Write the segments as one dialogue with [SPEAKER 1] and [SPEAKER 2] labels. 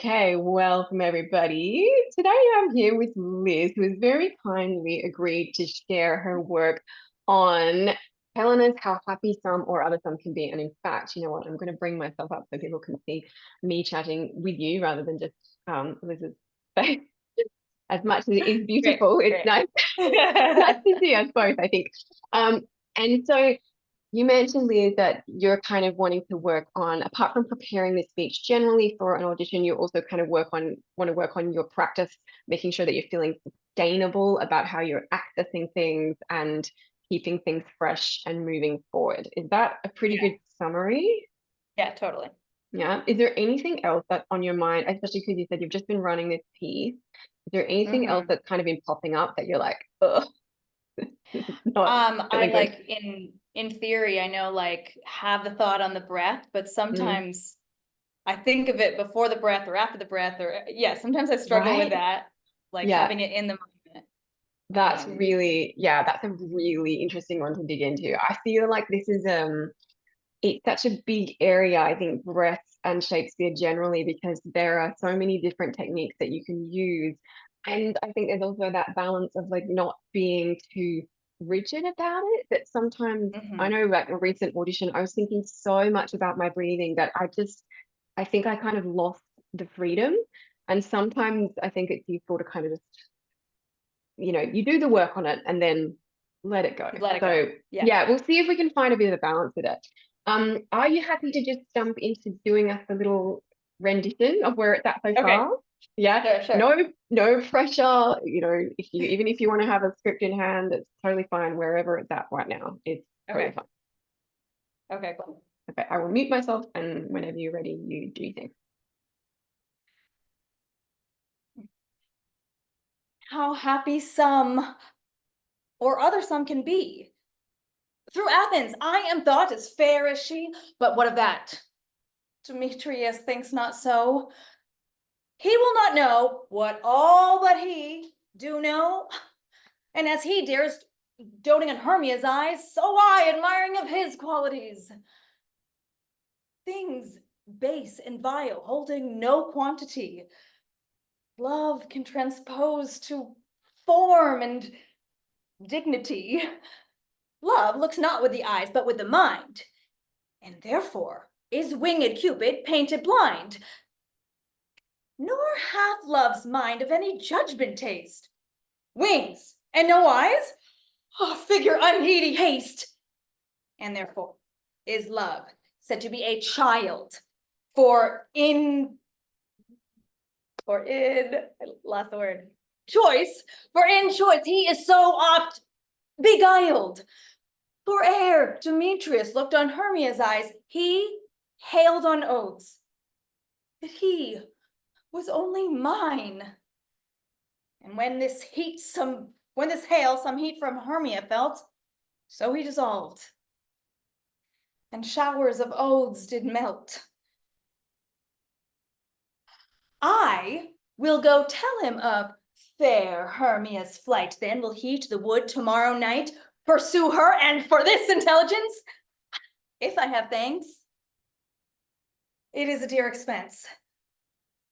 [SPEAKER 1] Okay, welcome everybody. Today I'm here with Liz, who has very kindly agreed to share her work on Helena's How Happy Some or Other Some Can Be. And in fact, you know what? I'm going to bring myself up so people can see me chatting with you rather than just Liz's face. As much as it is beautiful,
[SPEAKER 2] Great,
[SPEAKER 1] it's nice,
[SPEAKER 2] great.
[SPEAKER 1] nice to see us both, I think. And so you mentioned, Liz, that you're kind of wanting to work on, apart from preparing the speech generally for an audition, you also kind of want to work on your practice, making sure that you're feeling sustainable about how you're accessing things and keeping things fresh and moving forward. Is that a pretty
[SPEAKER 2] Yeah.
[SPEAKER 1] good summary?
[SPEAKER 2] Yeah, totally.
[SPEAKER 1] Yeah. Is there anything else that's on your mind, especially because you said you've just been running this piece? Is there anything else
[SPEAKER 2] hmm
[SPEAKER 1] that's kind of been popping up that you're like, oh, this is not
[SPEAKER 2] I
[SPEAKER 1] feeling good?
[SPEAKER 2] like in theory, I know like have the thought on the breath, but
[SPEAKER 1] Mm,
[SPEAKER 2] sometimes I think of it before the breath or after the breath, or yeah, sometimes I struggle with
[SPEAKER 1] right.
[SPEAKER 2] that, like
[SPEAKER 1] Yeah.
[SPEAKER 2] having it in the moment.
[SPEAKER 1] That's really, yeah, that's a really interesting one to dig into. I feel like this is it's such a big area, I think, breath and Shakespeare generally, because there are so many different techniques that you can use. And I think there's also that balance of like not being too rigid about it. That sometimes I
[SPEAKER 2] hmm
[SPEAKER 1] know like a recent audition, I was thinking so much about my breathing that I think I kind of lost the freedom. And sometimes I think it's useful to kind of just you do the work on it and then let it go.
[SPEAKER 2] Let it go.
[SPEAKER 1] So
[SPEAKER 2] Yeah.
[SPEAKER 1] yeah, we'll see if we can find a bit of a balance with it. Are you happy to just jump into doing us a little rendition of where it's at so
[SPEAKER 2] Okay.
[SPEAKER 1] far? Yeah,
[SPEAKER 2] Sure.
[SPEAKER 1] no pressure. Even if you want to have a script in hand, it's totally fine wherever it's at right now. It's totally
[SPEAKER 2] Okay.
[SPEAKER 1] fine.
[SPEAKER 2] Okay, cool.
[SPEAKER 1] Okay, I will mute myself and whenever you're ready, you do things.
[SPEAKER 2] How happy some or other some can be. Through Athens, I am thought as fair as she, but what of that? Demetrius thinks not so. He will not know what all but he do know. And as he dares doting on Hermia's eyes, so I admiring of his qualities. Things base and vile, holding no quantity. Love can transpose to form and dignity. Love looks not with the eyes, but with the mind. And therefore is winged Cupid painted blind. Nor hath love's mind of any judgment taste. Wings and no eyes? Oh, figure unheedy haste. And therefore is love said to be a child. I lost the word. Choice, for in choice he is so oft beguiled. For ere Demetrius looked on Hermia's eyes, he hailed on oaths that he was only mine. And when this hail some heat from Hermia felt, so he dissolved, and showers of oaths did melt. I will go tell him of fair Hermia's flight, then will he to the wood tomorrow night pursue her, and for this intelligence, if I have thanks, it is a dear expense.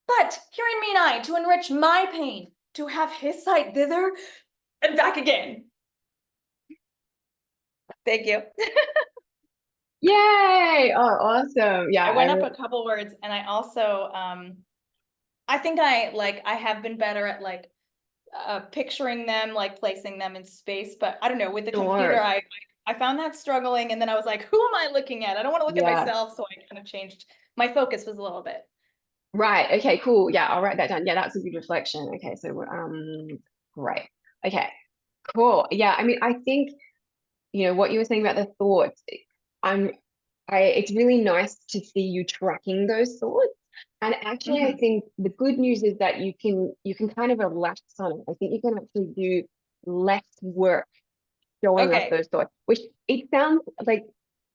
[SPEAKER 2] But herein mean I to enrich my pain, to have his sight thither and back again. Thank you.
[SPEAKER 1] Yay! Oh, awesome. Yeah,
[SPEAKER 2] I went up a couple words, and I also I think I have been better at picturing them, like placing them in space, but I don't know, with the computer
[SPEAKER 1] sure.
[SPEAKER 2] I found that struggling, and then I was like, who am I looking at? I don't want to look at
[SPEAKER 1] Yeah.
[SPEAKER 2] myself, so I kind of changed my focus was a little bit.
[SPEAKER 1] Right. Okay, cool. Yeah, I'll write that down. Yeah, that's a good reflection. Okay, so great. Okay, cool. Yeah, I mean, I think, what you were saying about the thoughts, I'm it's really nice to see you tracking those thoughts. And actually, I
[SPEAKER 2] Mhm.
[SPEAKER 1] think the good news is that you can kind of relax on it. I think you can actually do less work showing us
[SPEAKER 2] Okay.
[SPEAKER 1] those thoughts, which it sounds like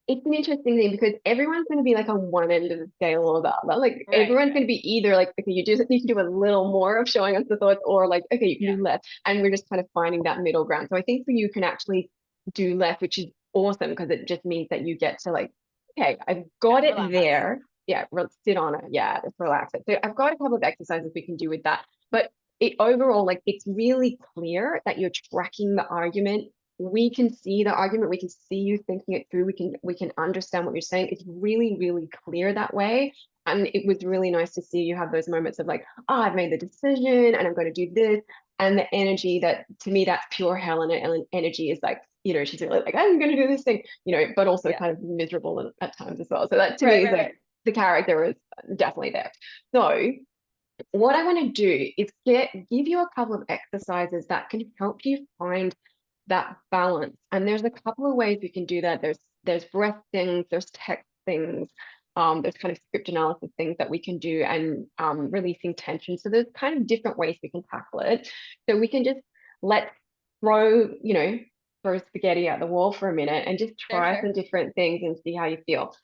[SPEAKER 1] it's an interesting thing because everyone's going to be like on one end of the scale or the other. Like
[SPEAKER 2] Right.
[SPEAKER 1] everyone's going to be either like, okay, you just need to do a little more of showing us the thoughts, or like, okay, you can
[SPEAKER 2] Yeah.
[SPEAKER 1] do less. And we're just kind of finding that middle ground. So I think for you can actually do less, which is awesome because it just means that you get to like, okay, I've
[SPEAKER 2] Yeah.
[SPEAKER 1] got it
[SPEAKER 2] Relax.
[SPEAKER 1] there. sit on it. Yeah, just relax it. So I've got a couple of exercises we can do with that. But it overall, like, it's really clear that you're tracking the argument. We can see the argument. We can see you thinking it through. We can understand what you're saying. It's really, really clear that way. And it was really nice to see you have those moments of like, oh, I've made the decision and I'm going to do this. And the energy that, to me, that's pure Helena energy, is like, she's really like, I'm going to do this thing, but also kind of miserable at times as well. So that to me is like, the character is definitely there. So what I want to do is give you a couple of exercises that can help you find that balance. And there's a couple of ways we can do that. There's breath things, there's text things, there's kind of script analysis things that we can do, and releasing tension. So there's kind of different ways we can tackle it. So we can just throw spaghetti at the wall for a minute and just try some different things and see how you feel.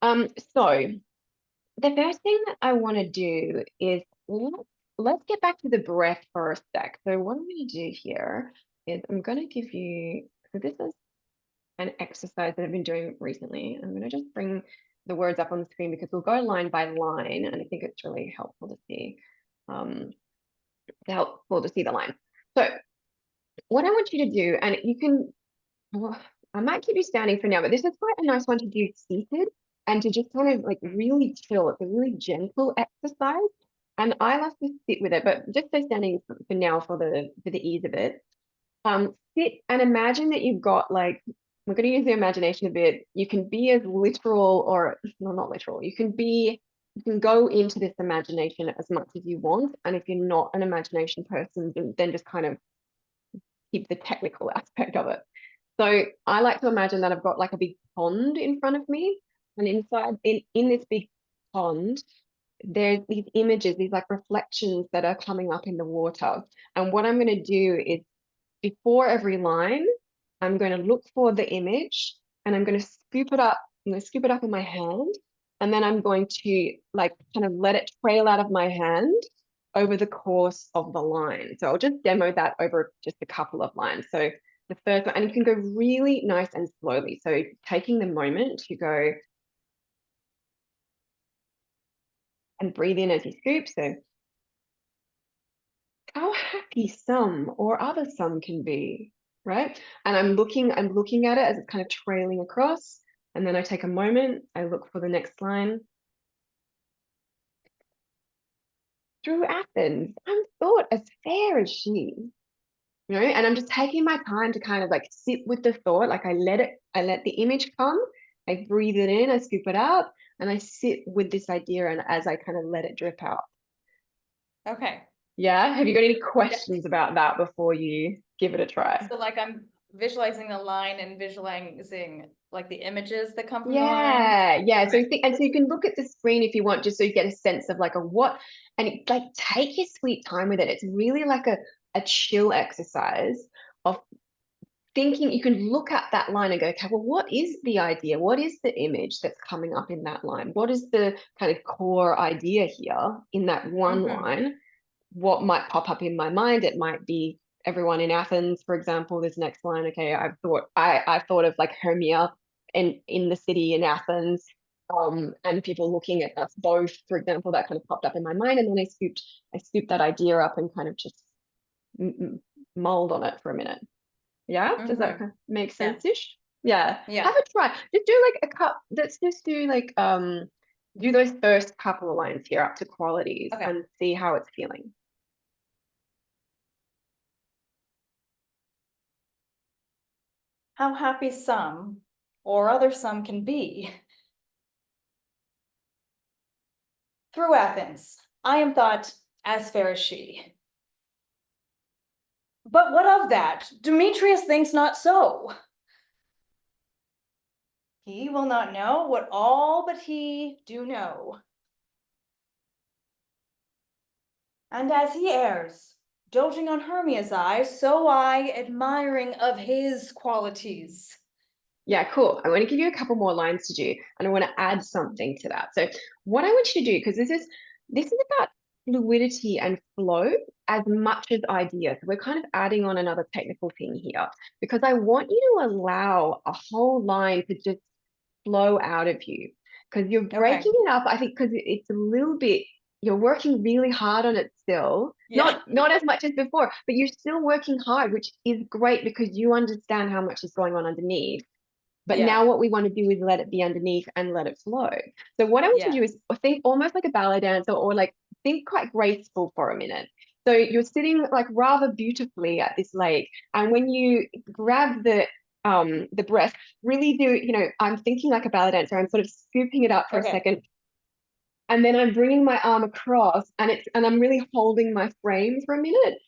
[SPEAKER 1] So the first thing that I want to do is let's get back to the breath for a sec. So what I'm going to do here is I'm going to give you, so this is an exercise that I've been doing recently. I'm going to just bring the words up on the screen because we'll go line by line, and I think it's really helpful to see, the line. So what I want you to do, and you can, well, I might keep you standing for now, but this is quite a nice one to do seated and to just kind of like really chill. It's a really gentle exercise, and I like to sit with it, but just stay standing for now for the ease of it. Sit and imagine that you've got, like, we're going to use the imagination a bit. You can be as literal, or no, not literal. You can go into this imagination as much as you want, and if you're not an imagination person, then just kind of keep the technical aspect of it. So I like to imagine that I've got like a big pond in front of me, and inside in this big pond, there's these images, these like reflections that are coming up in the water. And what I'm going to do is, before every line, I'm going to look for the image and I'm going to scoop it up. I'm going to scoop it up in my hand, and then I'm going to like kind of let it trail out of my hand over the course of the line. So I'll just demo that over just a couple of lines. So the first one, and you can go really nice and slowly. So taking the moment to go and breathe in as you scoop. So how happy some or other some can be, right? And I'm looking at it as it's kind of trailing across. And then I take a moment, I look for the next line. Through Athens, I'm thought as fair as she. And I'm just taking my time to kind of like sit with the thought. Like I let the image come, I breathe it in, I scoop it up, and I sit with this idea, and as I kind of let it drip out.
[SPEAKER 2] Okay.
[SPEAKER 1] Yeah. Have you got any questions about that before you give it a try?
[SPEAKER 2] So like I'm visualizing the line and visualizing like the images that come from the
[SPEAKER 1] line. Yeah. So
[SPEAKER 2] okay.
[SPEAKER 1] so you can look at the screen if you want, just so you get a sense of like and like take your sweet time with it. It's really like a chill exercise of thinking. You can look at that line and go, okay, well, what is the idea? What is the image that's coming up in that line? What is the kind of core idea here in that one line? What might pop up in my mind? It might be everyone in Athens, for example. This next line, okay, I thought of like Hermia in the city in Athens, and people looking at us both, for example. That kind of popped up in my mind, and then I scooped that idea up and kind of just mulled on it for a minute. Yeah, does that make sense-ish? Yeah. Have a try. Just do like let's just do like do those first couple of lines here up to qualities and see how it's feeling.
[SPEAKER 2] How happy some or other some can be. Through Athens, I am thought as fair as she. But what of that? Demetrius thinks not so. He will not know what all but he do know. And as he errs, doting on Hermia's eyes, so I admiring of his qualities.
[SPEAKER 1] Yeah, cool. I want to give you a couple more lines to do, and I want to add something to that. So what I want you to do, because this is about fluidity and flow as much as idea. So we're kind of adding on another technical thing here, because I want you to allow a whole line to just flow out of you. because you're breaking it up. I think because it's a little bit, you're working really hard on it still,
[SPEAKER 2] Yeah.
[SPEAKER 1] not as much as before, but you're still working hard, which is great because you understand how much is going on underneath. But now what we want to do is let it be underneath and let it flow. So what I want you to do is think almost like a ballet dancer, or like think quite graceful for a minute. So you're sitting like rather beautifully at this lake, and when you grab the breast, really do, you know, I'm thinking like a ballet dancer. I'm sort of scooping it up for a second, and then I'm bringing my arm across, and I'm really holding my frame for a minute.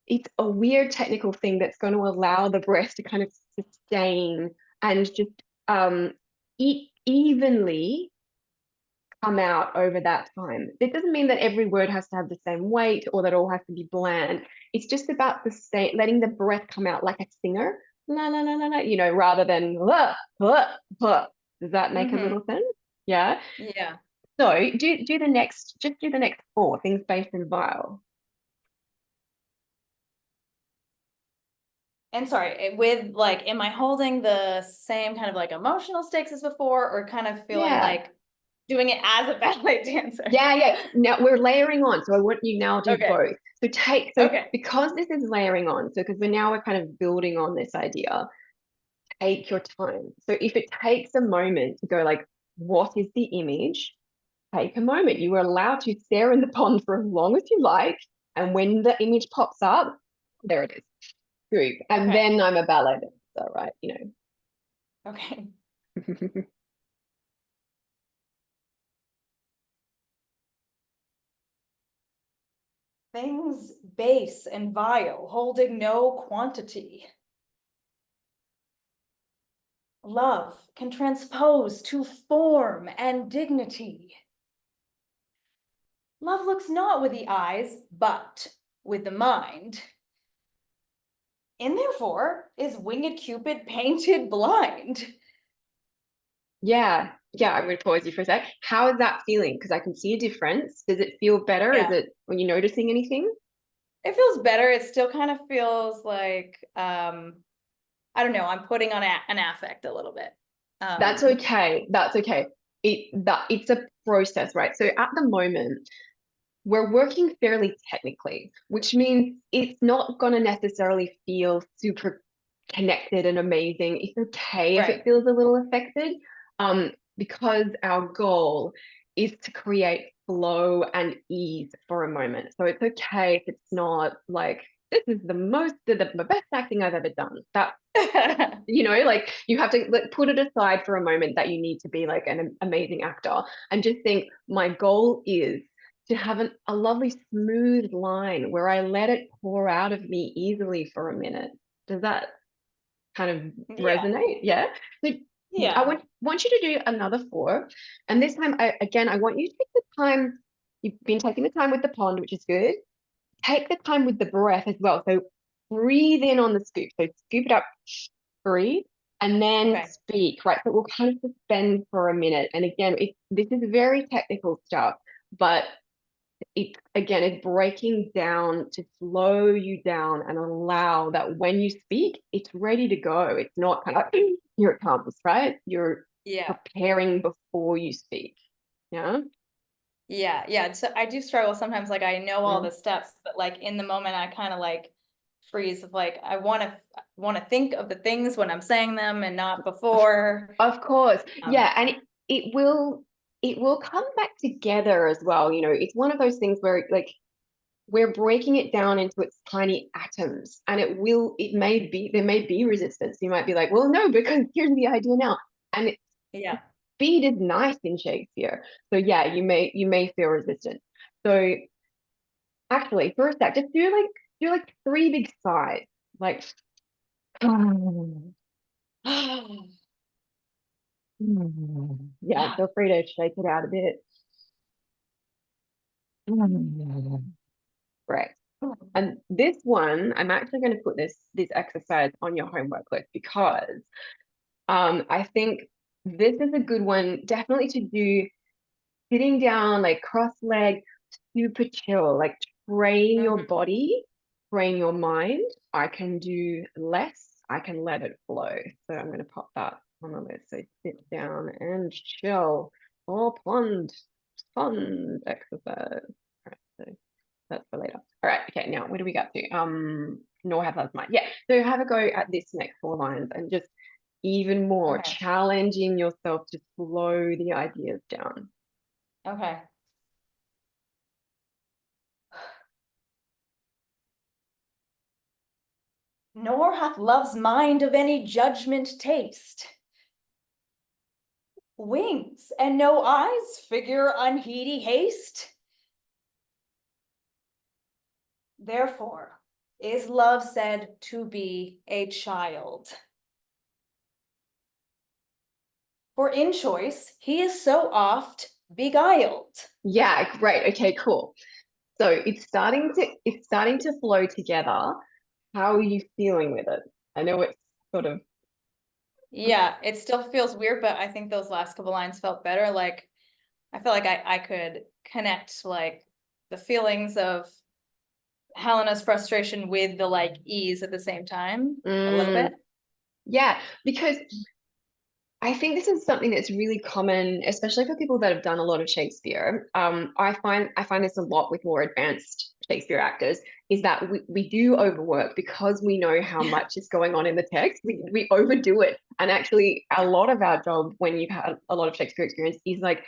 [SPEAKER 1] It's a weird technical thing that's going to allow the breast to kind of sustain and just evenly come out over that time. It doesn't mean that every word has to have the same weight or that all has to be bland. It's just about the state, letting the breath come out like a singer, la la la la la, you know, rather than la la la. Does that make a little sense? Yeah.
[SPEAKER 2] Yeah.
[SPEAKER 1] So do the next, just do the next four things based in vowel.
[SPEAKER 2] And sorry, with like, am I holding the same kind of like emotional stakes as before, or kind of feeling like doing it as a ballet dancer?
[SPEAKER 1] Yeah. Now we're layering on. So I want you now to do both. So because this is layering on, so because we're kind of building on this idea, take your time. So if it takes a moment to go like, what is the image? Take a moment. You are allowed to stare in the pond for as long as you like. And when the image pops up, there it is. Group. And then I'm a ballet dancer, right? You know.
[SPEAKER 2] Okay. Things base and vile, holding no quantity. Love can transpose to form and dignity. Love looks not with the eyes, but with the mind. And therefore is winged Cupid painted blind.
[SPEAKER 1] Yeah, I'm going to pause you for a sec. How is that feeling? Because I can see a difference. Does it feel better? Is it, when you're noticing anything?
[SPEAKER 2] It feels better. It still kind of feels like, I don't know, I'm putting on an affect a little bit.
[SPEAKER 1] That's okay. That's okay. It's a process, right? So at the moment, we're working fairly technically, which means it's not going to necessarily feel super connected and amazing. It's okay if it feels a little affected, because our goal is to create flow and ease for a moment. So it's okay if it's not like, this is the best acting I've ever done. That, you know, like you have to like, put it aside for a moment that you need to be like an amazing actor, and just think, my goal is to have a lovely smooth line where I let it pour out of me easily for a minute. Does that kind of resonate? Yeah. So I want you to do another four. And this time, I want you to take the time. You've been taking the time with the pond, which is good. Take the time with the breath as well. So breathe in on the scoop. So scoop it up, breathe, and then speak, right? So we'll kind of suspend for a minute. And again, this is very technical stuff, but it's breaking down to slow you down and allow that when you speak, it's ready to go. It's not kind of like, here it comes, right? You're preparing before you speak.
[SPEAKER 2] Yeah. So I do struggle sometimes, like I know all the steps, but like in the moment I kind of like freeze of like, I want to think of the things when I'm saying them and not before.
[SPEAKER 1] Of course. Yeah. And it will come back together as well. You know, it's one of those things where like we're breaking it down into its tiny atoms, and there may be resistance. You might be like, well, no, because here's the idea now. And speed is nice in Shakespeare. So yeah, you may feel resistant. So actually, for a sec, just do like three big sighs. Like yeah, feel free to shake it out a bit. Right. And this one, I'm actually going to put this exercise on your homework list because I think this is a good one, definitely to do sitting down, like cross-legged, super chill, like train your body, train your mind. I can do less, I can let it flow. So I'm going to pop that on the list. So sit down and chill. or pond exercise. All right, so that's for later. All right, okay, now where do we get to? Nor have love's mine. Yeah, so have a go at this next 4 lines and just even more
[SPEAKER 2] Okay.
[SPEAKER 1] challenging yourself to slow the ideas down.
[SPEAKER 2] Okay. Nor hath love's mind of any judgment taste. Wings and no eyes, figure unheedy haste. Therefore is love said to be a child. For in choice he is so oft beguiled.
[SPEAKER 1] Yeah, great. Okay, cool. So it's starting to flow together. How are you feeling with it? I know it's sort of
[SPEAKER 2] Yeah, it still feels weird, but I think those last couple lines felt better. Like, I feel like I could connect like the feelings of Helena's frustration with the like ease at the same time a little bit.
[SPEAKER 1] yeah, because I think this is something that's really common, especially for people that have done a lot of Shakespeare. I find this a lot with more advanced Shakespeare actors, is that we do overwork because we know how much is going on in the text. We overdo it. And actually, a lot of our job when you've had a lot of Shakespeare experience is like,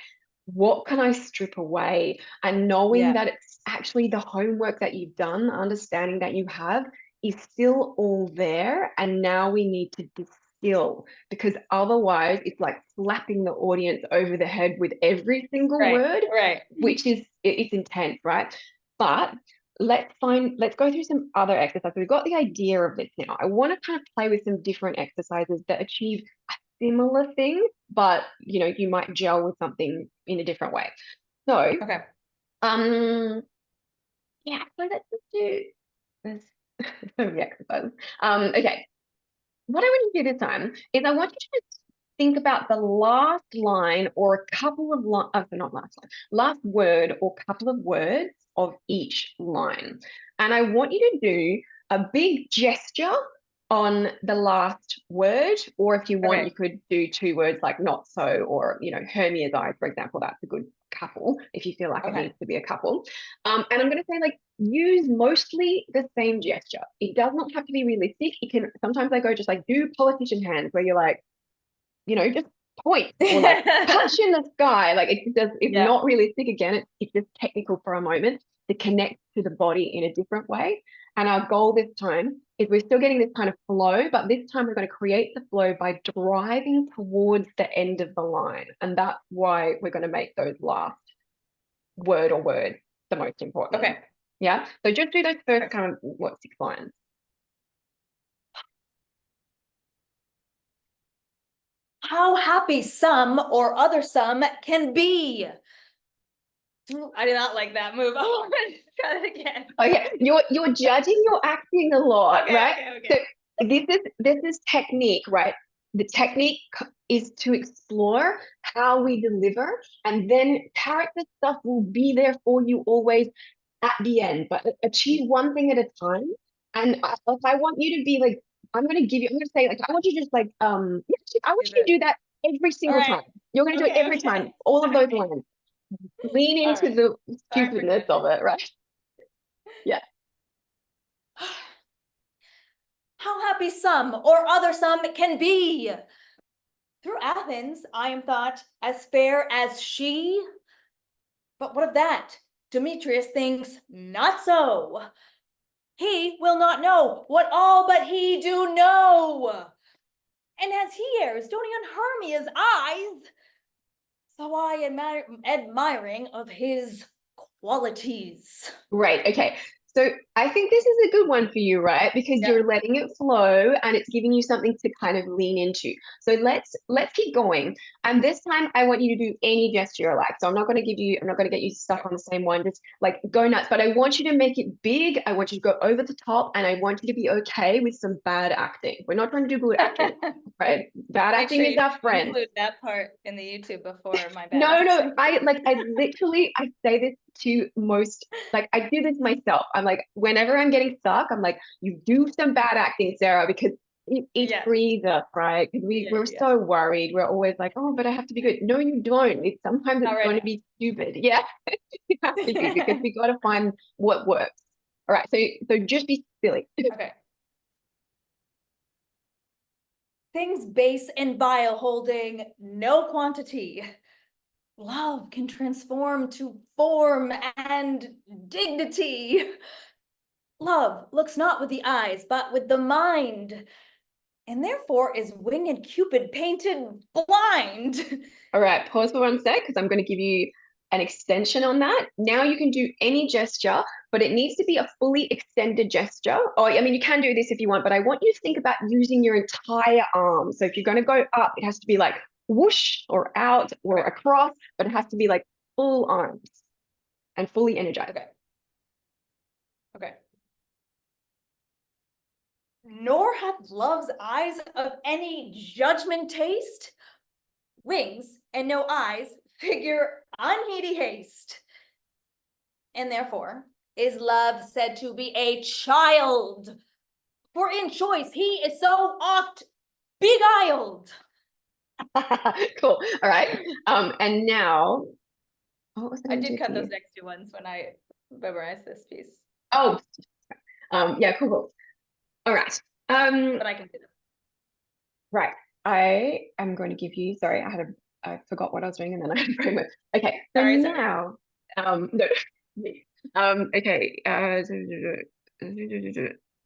[SPEAKER 1] what can I strip away? And knowing
[SPEAKER 2] Yeah.
[SPEAKER 1] that it's actually the homework that you've done, the understanding that you have is still all there. And now we need to distill, because otherwise it's like slapping the audience over the head with every single word,
[SPEAKER 2] Right.
[SPEAKER 1] which is it's intense, right? But let's go through some other exercises. We've got the idea of this now. I want to kind of play with some different exercises that achieve a similar thing, but you might gel with something in a different way. So
[SPEAKER 2] Okay.
[SPEAKER 1] yeah, so let's just do this. So the exercises. Okay, what I want you to do this time is I want you to just think about the last line or a couple of not last line, last word or couple of words of each line. And I want you to do a big gesture on the last word, or if you want,
[SPEAKER 2] Okay.
[SPEAKER 1] you could do 2 words like not so, or, Hermia's eyes, for example. That's a good couple if you feel like it
[SPEAKER 2] Okay.
[SPEAKER 1] needs to be a couple. And I'm going to say, like, use mostly the same gesture. It does not have to be realistic. It can sometimes I go just like do politician hands where you're like, just point or like punch in the sky. Like it's
[SPEAKER 2] Yeah.
[SPEAKER 1] not realistic. Again, it's just technical for a moment to connect to the body in a different way. And our goal this time is we're still getting this kind of flow, but this time we're going to create the flow by driving towards the end of the line. And that's why we're going to make those last word or words the most important.
[SPEAKER 2] Okay.
[SPEAKER 1] Yeah. So just do those first kind of 6 lines.
[SPEAKER 2] How happy some or other some can be. I did not like that move. Oh, try it again.
[SPEAKER 1] Okay, you're judging your acting a lot,
[SPEAKER 2] Okay,
[SPEAKER 1] right?
[SPEAKER 2] okay.
[SPEAKER 1] So this is technique, right? The technique is to explore how we deliver, and then character stuff will be there for you always at the end. But achieve one thing at a time. And if I want you to be like, I'm going to say, like, I want you to just like, I want
[SPEAKER 2] Do
[SPEAKER 1] you to
[SPEAKER 2] this.
[SPEAKER 1] do that every
[SPEAKER 2] All
[SPEAKER 1] single
[SPEAKER 2] right.
[SPEAKER 1] time. You're going to do it
[SPEAKER 2] Okay,
[SPEAKER 1] every time,
[SPEAKER 2] okay.
[SPEAKER 1] all of
[SPEAKER 2] All
[SPEAKER 1] those
[SPEAKER 2] right.
[SPEAKER 1] lines. Lean
[SPEAKER 2] All
[SPEAKER 1] into
[SPEAKER 2] right.
[SPEAKER 1] the
[SPEAKER 2] Sorry for
[SPEAKER 1] stupidness of
[SPEAKER 2] judging.
[SPEAKER 1] it, right? Yeah.
[SPEAKER 2] How happy some or other some can be. Through Athens, I am thought as fair as she. But what of that? Demetrius thinks not so. He will not know what all but he do know. And as he errs, don't he Hermia's eyes? So I admiring of his qualities.
[SPEAKER 1] Great. Okay. So I think this is a good one for you, right? Because
[SPEAKER 2] Yeah.
[SPEAKER 1] you're letting it flow and it's giving you something to kind of lean into. So let's keep going. And this time I want you to do any gesture you like. So I'm not going to get you stuck on the same one. Just like go nuts. But I want you to make it big. I want you to go over the top, and I want you to be okay with some bad acting. We're not trying to do good acting, right? Bad
[SPEAKER 2] Make
[SPEAKER 1] acting
[SPEAKER 2] sure
[SPEAKER 1] is
[SPEAKER 2] you
[SPEAKER 1] our friend.
[SPEAKER 2] include that part in the YouTube before my bad
[SPEAKER 1] No,
[SPEAKER 2] accent.
[SPEAKER 1] I say this to most, like, I do this myself. I'm like, whenever I'm getting stuck, I'm like, you do some bad acting, Sarah, because it
[SPEAKER 2] Yes.
[SPEAKER 1] frees us, right? Because we're
[SPEAKER 2] Yeah.
[SPEAKER 1] so worried. We're always like, oh, but I have to be good. No, you don't. Sometimes
[SPEAKER 2] Not
[SPEAKER 1] it's
[SPEAKER 2] right
[SPEAKER 1] going to
[SPEAKER 2] now.
[SPEAKER 1] be stupid. Yeah, you have to be, because we got to find what works. All right, so just be silly.
[SPEAKER 2] Okay. Things base and vile holding no quantity. Love can transform to form and dignity. Love looks not with the eyes, but with the mind, and therefore is winged Cupid painted blind.
[SPEAKER 1] All right, pause for 1 sec, because I'm going to give you an extension on that. Now you can do any gesture, but it needs to be a fully extended gesture. Or, I mean, you can do this if you want, but I want you to think about using your entire arm. So if you're going to go up, it has to be like whoosh or out or across, but it has to be like full arms and fully energized.
[SPEAKER 2] Okay. Okay. Nor hath love's eyes of any judgment taste, wings and no eyes figure unheedy haste. And therefore is love said to be a child, for in choice he is so oft beguiled.
[SPEAKER 1] Cool. All right. And now, what was I
[SPEAKER 2] I
[SPEAKER 1] going to
[SPEAKER 2] did
[SPEAKER 1] do
[SPEAKER 2] cut
[SPEAKER 1] for
[SPEAKER 2] those
[SPEAKER 1] you?
[SPEAKER 2] next two ones when I memorized this piece,
[SPEAKER 1] Oh, yeah, cool. All right.
[SPEAKER 2] but I can do them.
[SPEAKER 1] Right. I am going to give you, sorry, I forgot what I was doing and then I had a framework. Okay, so
[SPEAKER 2] Sorry.
[SPEAKER 1] now, no, okay,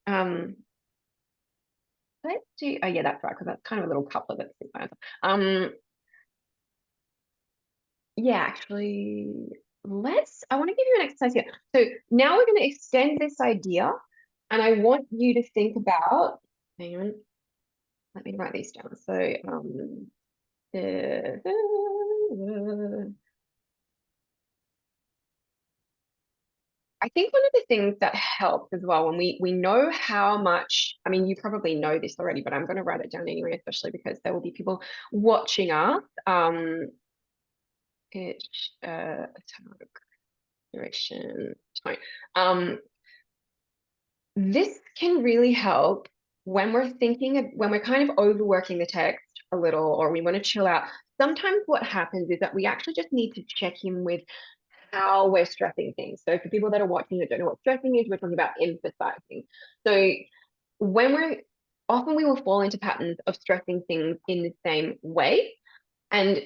[SPEAKER 1] um, let's do, oh yeah, that's right, because that's kind of a little couplet that's, yeah, actually, I want to give you an exercise here. So now we're going to extend this idea, and I want you to think about, hang on, let me write these down. So, I think one of the things that helps as well when we know how much, I mean, you probably know this already, but I'm going to write it down anyway, especially because there will be people watching us. Pitch, duration, tone. This can really help when we're when we're kind of overworking the text a little, or we want to chill out. Sometimes what happens is that we actually just need to check in with how we're stressing things. So for people that are watching that don't know what stressing is, we're talking about emphasizing. So when often we will fall into patterns of stressing things in the same way. And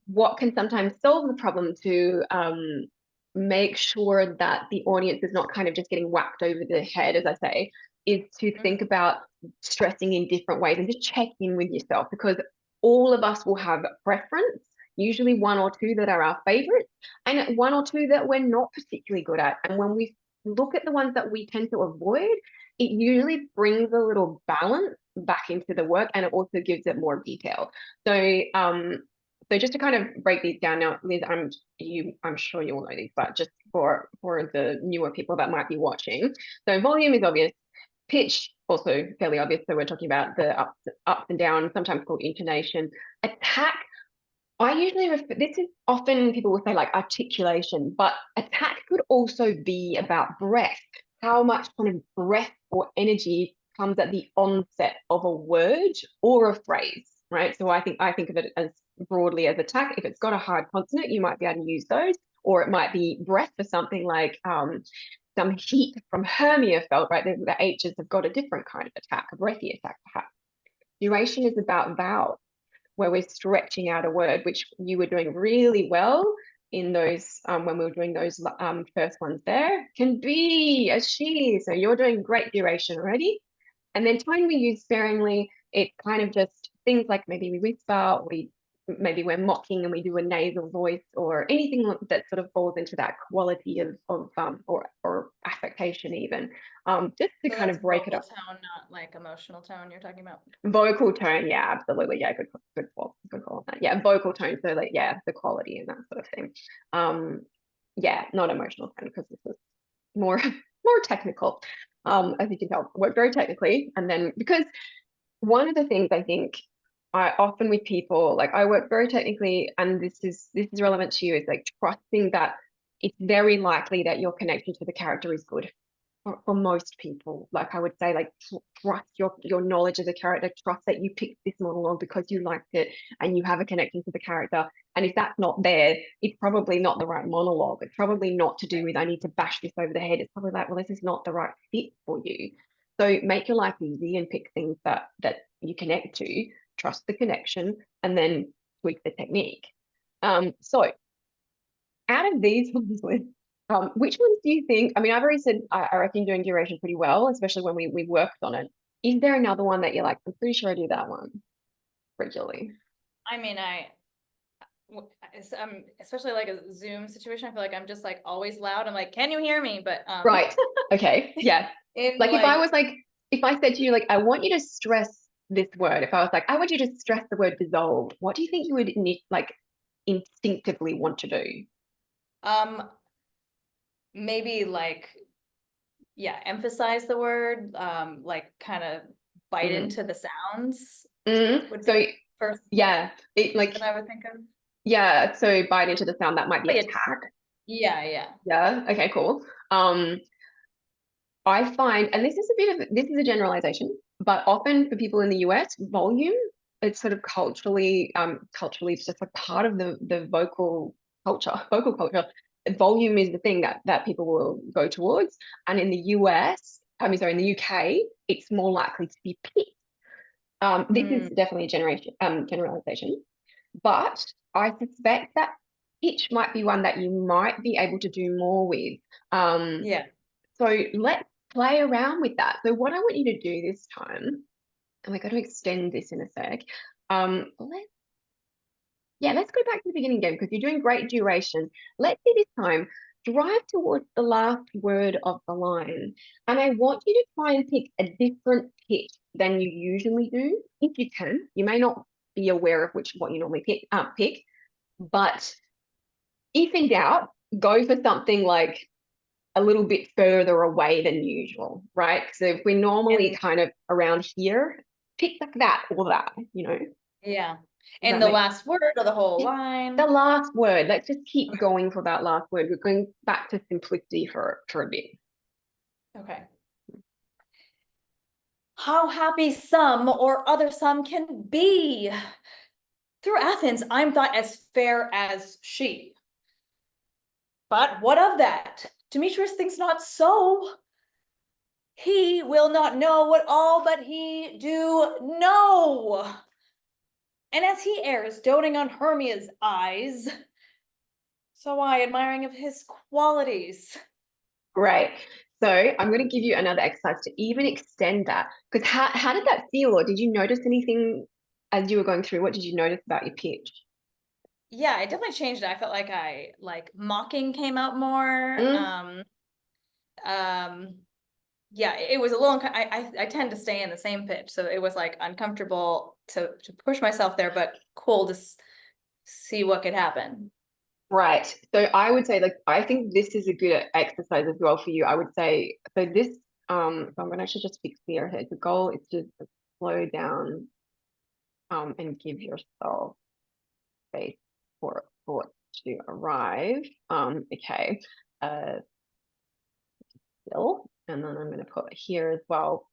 [SPEAKER 1] what can sometimes solve the problem to make sure that the audience is not kind of just getting whacked over the head, as I say, is to think about stressing in different ways and just check in with yourself, because all of us will have preference, usually one or two that are our favorites, and one or two that we're not particularly good at. And when we look at the ones that we tend to avoid, it usually brings a little balance back into the work, and it also gives it more detail. So just to kind of break these down now, Liz, I'm sure you all know these, but just for the newer people that might be watching. So volume is obvious. Pitch, also fairly obvious. So we're talking about the ups and downs, sometimes called intonation. Attack, I usually this is often people will say like articulation, but attack could also be about breath. How much kind of breath or energy comes at the onset of a word or a phrase, right? So I think of it as broadly as attack. If it's got a hard consonant, you might be able to use those, or it might be breath for something like some heat from Hermia felt, right? The H's have got a different kind of attack, a breathy attack perhaps. Duration is about vowels, where we're stretching out a word, which you were doing really well in those when we were doing those first ones there. Can be a she, so you're doing great duration already. And then tone we use sparingly. It's kind of just things like maybe we whisper, maybe we're mocking and we do a nasal voice, or anything that sort of falls into that quality of or affectation even. Just to
[SPEAKER 2] So
[SPEAKER 1] kind
[SPEAKER 2] that's
[SPEAKER 1] of break it
[SPEAKER 2] vocal
[SPEAKER 1] up.
[SPEAKER 2] tone, not like emotional tone you're talking about.
[SPEAKER 1] Vocal tone, yeah, absolutely. Yeah, good call on that. Yeah, vocal tone. So like, yeah, the quality and that sort of thing. Yeah, not emotional tone, because this is more more technical. As you can tell, work very technically. And then because one of the things I think I often with people, like I work very technically, and this is relevant to you, is like trusting that it's very likely that your connection to the character is good. for most people. Like I would say, like trust your knowledge of the character, trust that you picked this monologue because you liked it and you have a connection to the character. And if that's not there, it's probably not the right monologue. It's probably not to do with I need to bash this over the head. It's probably like, well, this is not the right fit for you. So make your life easy and pick things that you connect to, trust the connection, and then tweak the technique. So out of these ones, which ones do you think? I mean, I've already said I reckon you're doing duration pretty well, especially when we worked on it. Is there another one that you're like, I'm pretty sure I do that one regularly?
[SPEAKER 2] I mean, especially like a Zoom situation, I feel like I'm just like always loud. I'm like, can you hear me? But
[SPEAKER 1] Right. Okay. Yeah.
[SPEAKER 2] in
[SPEAKER 1] Like if I
[SPEAKER 2] like
[SPEAKER 1] was like, if I said to you, like, I want you to stress this word, if I was like, I want you to stress the word dissolve, what do you think you would need, like instinctively want to do?
[SPEAKER 2] um maybe like, yeah, emphasize the word, like kind of bite
[SPEAKER 1] Mm.
[SPEAKER 2] into the sounds would be
[SPEAKER 1] So
[SPEAKER 2] first
[SPEAKER 1] yeah, it like
[SPEAKER 2] that I would think of.
[SPEAKER 1] yeah, so bite into the sound that might be
[SPEAKER 2] But
[SPEAKER 1] attack.
[SPEAKER 2] yeah.
[SPEAKER 1] Yeah. Okay, cool. I find, and this is a generalization, but often for people in the US, volume, it's sort of culturally, it's just like part of the vocal culture. Volume is the thing that people will go towards. And in the US, I mean, sorry, in the UK, it's more likely to be pitch. This is definitely a generalization, but I suspect that pitch might be one that you might be able to do more with. Um,
[SPEAKER 2] Yeah.
[SPEAKER 1] so let's play around with that. So what I want you to do this time, and we're going to extend this in a sec. Let's go back to the beginning again because you're doing great duration. Let's see this time. Drive towards the last word of the line. And I want you to try and pick a different pitch than you usually do, if you can. You may not be aware of what you normally pick, but if in doubt, go for something like a little bit further away than usual, right? So if we're normally
[SPEAKER 2] And
[SPEAKER 1] kind of around here, pick like that or that,
[SPEAKER 2] yeah.
[SPEAKER 1] Does
[SPEAKER 2] And
[SPEAKER 1] that
[SPEAKER 2] the
[SPEAKER 1] make
[SPEAKER 2] last word of the whole
[SPEAKER 1] the
[SPEAKER 2] line.
[SPEAKER 1] last word? Let's just keep going for that last word. We're going back to simplicity for a bit.
[SPEAKER 2] Okay. How happy some or other some can be. Through Athens, I'm thought as fair as she. But what of that? Demetrius thinks not so. He will not know what all but he do know. And as he errs, doting on Hermia's eyes, so I admiring of his qualities.
[SPEAKER 1] Great. So I'm going to give you another exercise to even extend that. Because how did that feel? Or did you notice anything as you were going through? What did you notice about your pitch?
[SPEAKER 2] Yeah, it definitely changed it. I felt like I like mocking came out more.
[SPEAKER 1] Mm,
[SPEAKER 2] Um, yeah, it was a little, I tend to stay in the same pitch. So it was like uncomfortable to push myself there, but cool to see what could happen.
[SPEAKER 1] right. So I would say, like, I think this is a good exercise as well for you. I would say, so this, so I'm going to actually just be clear here. The goal is to slow down, and give yourself space for thought to arrive. Okay. Uh, Still, and then I'm going to put here as well,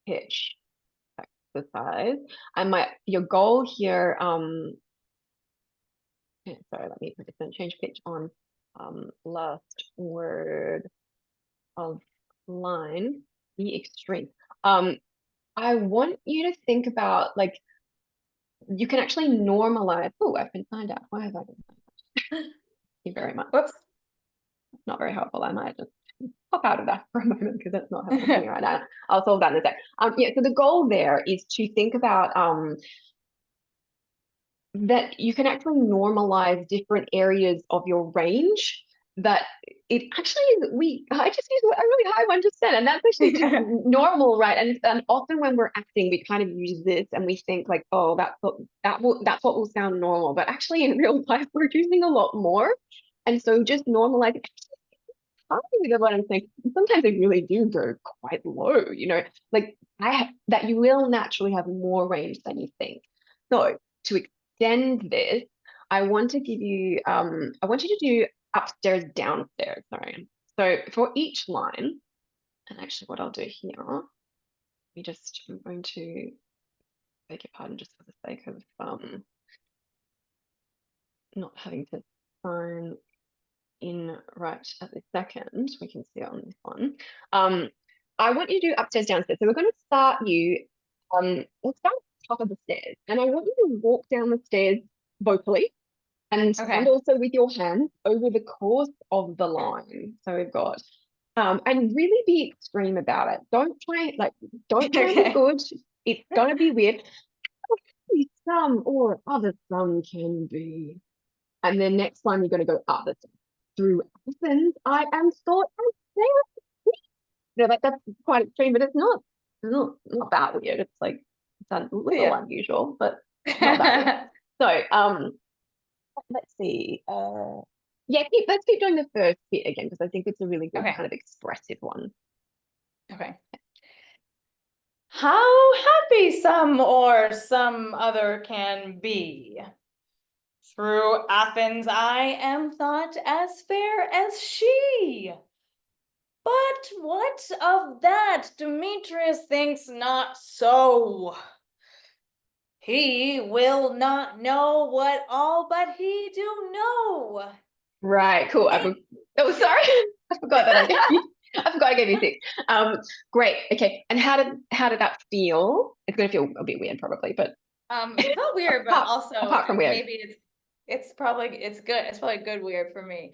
[SPEAKER 1] pitch exercise. And your goal here, sorry, let me put this in, change pitch on last word of line, the extreme. I want you to think about, like, you can actually normalize. Oh, I've been signed out. Why have I been signed out? Thank you very much.
[SPEAKER 2] Whoops.
[SPEAKER 1] Not very helpful. I might just pop out of that for a moment because that's not helpful to me right now. I'll solve that in a sec. Yeah, so the goal there is to think about that you can actually normalize different areas of your range. That it actually is, I just use a really high one just then, and that's actually just normal, right? And often when we're acting, we kind of use this and we think like, oh, that's what will sound normal, but actually in real life we're using a lot more. And so just normalize it. I think of what I'm saying. Sometimes they really do go quite low, like that you will naturally have more range than you think. So to extend this, I want to give you, I want you to do upstairs, downstairs, sorry. So for each line, And actually what I'll do here, I'm going to beg your pardon just for the sake of not having to sign in right at this second. We can see it on this one. I want you to do upstairs, downstairs. So we're going to start you, let's start at the top of the stairs. And I want you to walk down the stairs vocally and
[SPEAKER 2] Okay.
[SPEAKER 1] also with your hands over the course of the line. So we've got, and really be extreme about it. Don't try and be
[SPEAKER 2] Okay.
[SPEAKER 1] good. It's going to be weird. Some or other some can be. And then next line, you're going to go up the stairs. Through Athens, I am thought as fair. You know, like that's quite extreme, but it's not that weird. It's like it's a little
[SPEAKER 2] Yeah.
[SPEAKER 1] unusual, but not that weird. So let's see. Yeah, let's keep doing the first bit again because I think it's a really good
[SPEAKER 2] Okay.
[SPEAKER 1] kind of expressive one.
[SPEAKER 2] Okay. How happy some or some other can be. Through Athens I am thought as fair as she. But what of that? Demetrius thinks not so. He will not know what all but he do know.
[SPEAKER 1] Right, cool. Oh, sorry, I forgot that I gave you six. Great. Okay, and how did that feel? It's gonna feel a bit weird, probably, but
[SPEAKER 2] It felt weird, but also
[SPEAKER 1] apart from weird.
[SPEAKER 2] maybe it's probably good. It's probably good weird for me.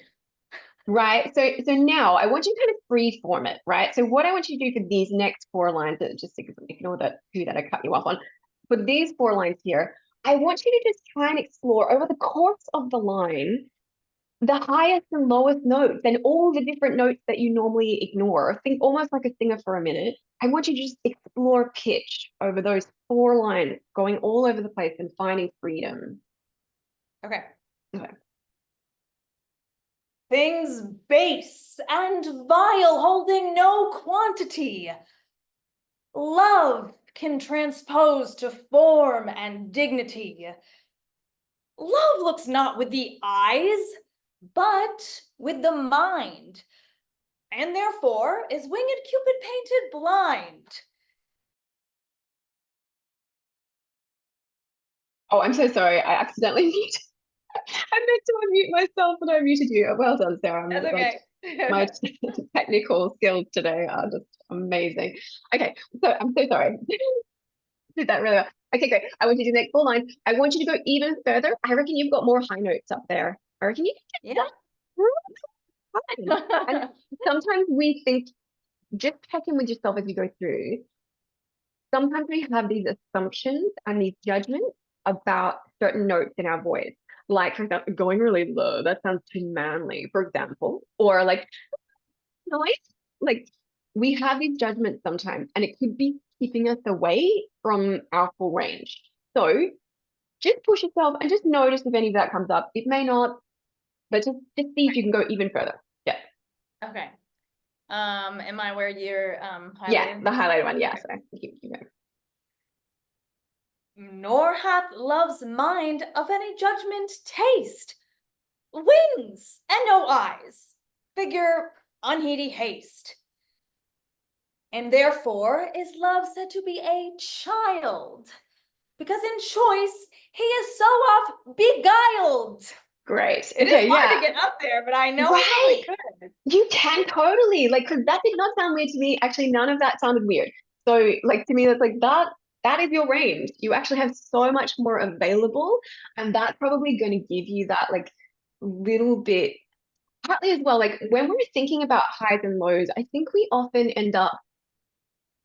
[SPEAKER 1] Right. So now I want you to kind of free form it, right? So what I want you to do for these next four lines, just ignore that two that I cut you off on. For these four lines here, I want you to just try and explore over the course of the line the highest and lowest notes and all the different notes that you normally ignore. Think almost like a singer for a minute. I want you to just explore pitch over those four lines, going all over the place and finding freedom.
[SPEAKER 2] Okay.
[SPEAKER 1] Okay.
[SPEAKER 2] Things base and vile, holding no quantity. Love can transpose to form and dignity. Love looks not with the eyes, but with the mind, and therefore is winged Cupid painted blind.
[SPEAKER 1] Oh, I'm so sorry. I accidentally muted. I meant to unmute myself and I muted you. Well done, Sarah.
[SPEAKER 2] That's okay.
[SPEAKER 1] My technical skills today are just amazing. Okay, so I'm so sorry. Did that really well. Okay, great. I want you to do the next four lines. I want you to go even further. I reckon you've got more high notes up there. I reckon you can
[SPEAKER 2] Yeah.
[SPEAKER 1] get that fine. And sometimes we think, just check in with yourself as you go through. Sometimes we have these assumptions and these judgments about certain notes in our voice. Like, for example, going really low, that sounds too manly, for example. Or like, noise, like we have these judgments sometimes, and it could be keeping us away from our full range. So just push yourself and just notice if any of that comes up. It may not, but just see if you can go even further. Yeah.
[SPEAKER 2] Okay. Am I where you're
[SPEAKER 1] Yeah,
[SPEAKER 2] highlighting?
[SPEAKER 1] the highlighted one. Yeah, sorry. Keep going.
[SPEAKER 2] Nor hath love's mind of any judgment taste, wings and no eyes, figure unheedy haste. And therefore is love said to be a child, because in choice he is so oft beguiled.
[SPEAKER 1] Great.
[SPEAKER 2] It
[SPEAKER 1] Okay,
[SPEAKER 2] is hard
[SPEAKER 1] yeah.
[SPEAKER 2] to get up there, but I know I
[SPEAKER 1] Right.
[SPEAKER 2] probably could.
[SPEAKER 1] You can totally, like, because that did not sound weird to me. Actually, none of that sounded weird. So, like, to me, that's like that is your range. You actually have so much more available, and that's probably going to give you that like little bit, partly as well. Like when we're thinking about highs and lows, I think we often end up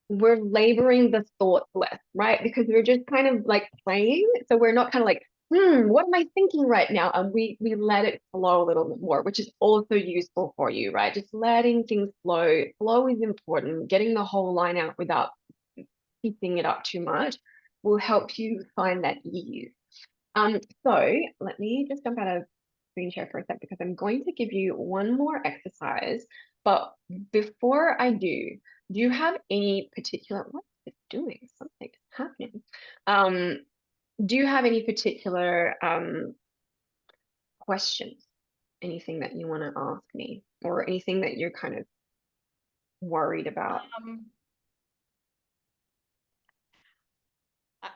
[SPEAKER 1] we're laboring the thoughts less, right? Because we're just kind of like playing. So we're not kind of like, what am I thinking right now? And we let it flow a little bit more, which is also useful for you, right? Just letting things flow. Flow is important. Getting the whole line out without keeping it up too much will help you find that ease. So let me just jump out of screen share for a sec because I'm going to give you one more exercise. But before I do you have any particular, what is it doing? Something is happening. Do you have any particular questions? Anything that you want to ask me or anything that you're kind of worried about?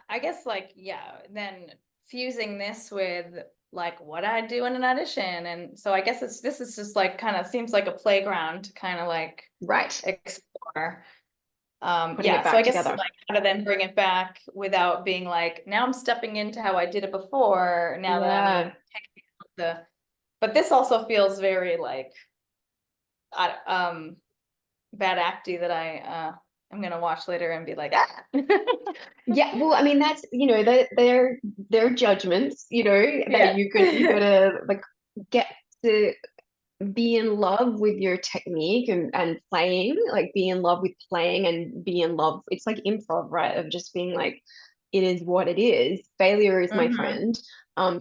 [SPEAKER 2] I guess like, yeah, then fusing this with like what I do in an audition. And so I guess this is just like kind of seems like a playground to kind of like
[SPEAKER 1] Right.
[SPEAKER 2] explore.
[SPEAKER 1] Putting it
[SPEAKER 2] Yeah, so
[SPEAKER 1] back
[SPEAKER 2] I guess
[SPEAKER 1] together.
[SPEAKER 2] like kind of then bring it back without being like, now I'm stepping into how I did it before, now that I'm
[SPEAKER 1] Yeah.
[SPEAKER 2] taking but this also feels very like bad acty that I'm gonna watch later and be like, ah.
[SPEAKER 1] Yeah, well, I mean that's they're judgments, that
[SPEAKER 2] Yeah.
[SPEAKER 1] you gotta like get to be in love with your technique and playing, like be in love with playing and be in love. It's like improv, right? Of just being like, it is what it is. Failure is my
[SPEAKER 2] Mhm.
[SPEAKER 1] friend.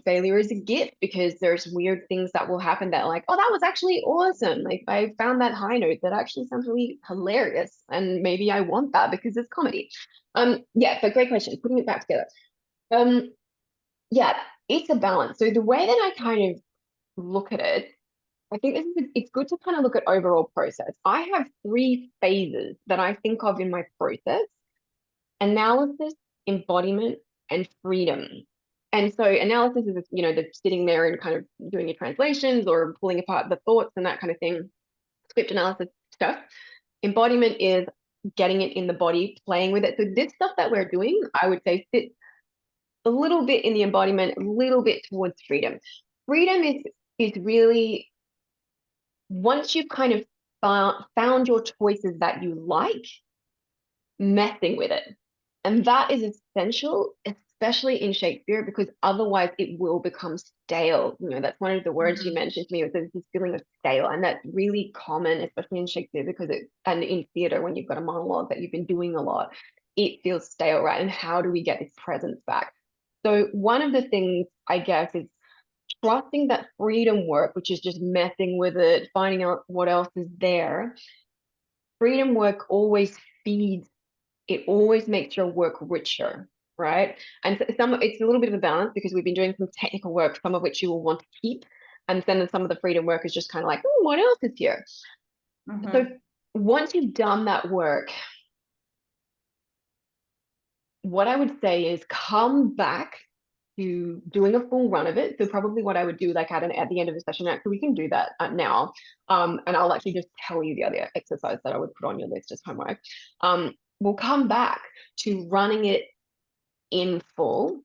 [SPEAKER 1] Failure is a gift because there's weird things that will happen that like, oh, that was actually awesome. Like I found that high note that actually sounds really hilarious. And maybe I want that because it's comedy. Yeah, but great question. Putting it back together. Um, yeah, it's a balance. So the way that I kind of look at it, I think it's good to kind of look at overall process. I have three phases that I think of in my process: analysis, embodiment, and freedom. And so analysis is, the sitting there and kind of doing your translations or pulling apart the thoughts and that kind of thing, script analysis stuff. Embodiment is getting it in the body, playing with it. So this stuff that we're doing, I would say, sits a little bit in the embodiment, a little bit towards freedom. Freedom is really once you've kind of found your choices that you like, messing with it. And that is essential, especially in Shakespeare, because otherwise it will become stale. That's one of the words you
[SPEAKER 2] Mhm.
[SPEAKER 1] mentioned to me, was this feeling of stale. And that's really common, especially in Shakespeare, because and in theatre, when you've got a monologue that you've been doing a lot, it feels stale, right? And how do we get this presence back? So one of the things, I guess, is trusting that freedom work, which is just messing with it, finding out what else is there. Freedom work always feeds, it always makes your work richer, right? And it's a little bit of a balance because we've been doing some technical work, some of which you will want to keep. And then some of the freedom work is just kind of like, oh, what else is here? So
[SPEAKER 2] Mhm.
[SPEAKER 1] once you've done that work, what I would say is come back to doing a full run of it. So probably what I would do, like at the end of the session, actually we can do that now. And I'll actually just tell you the other exercise that I would put on your list as homework. We'll come back to running it in full.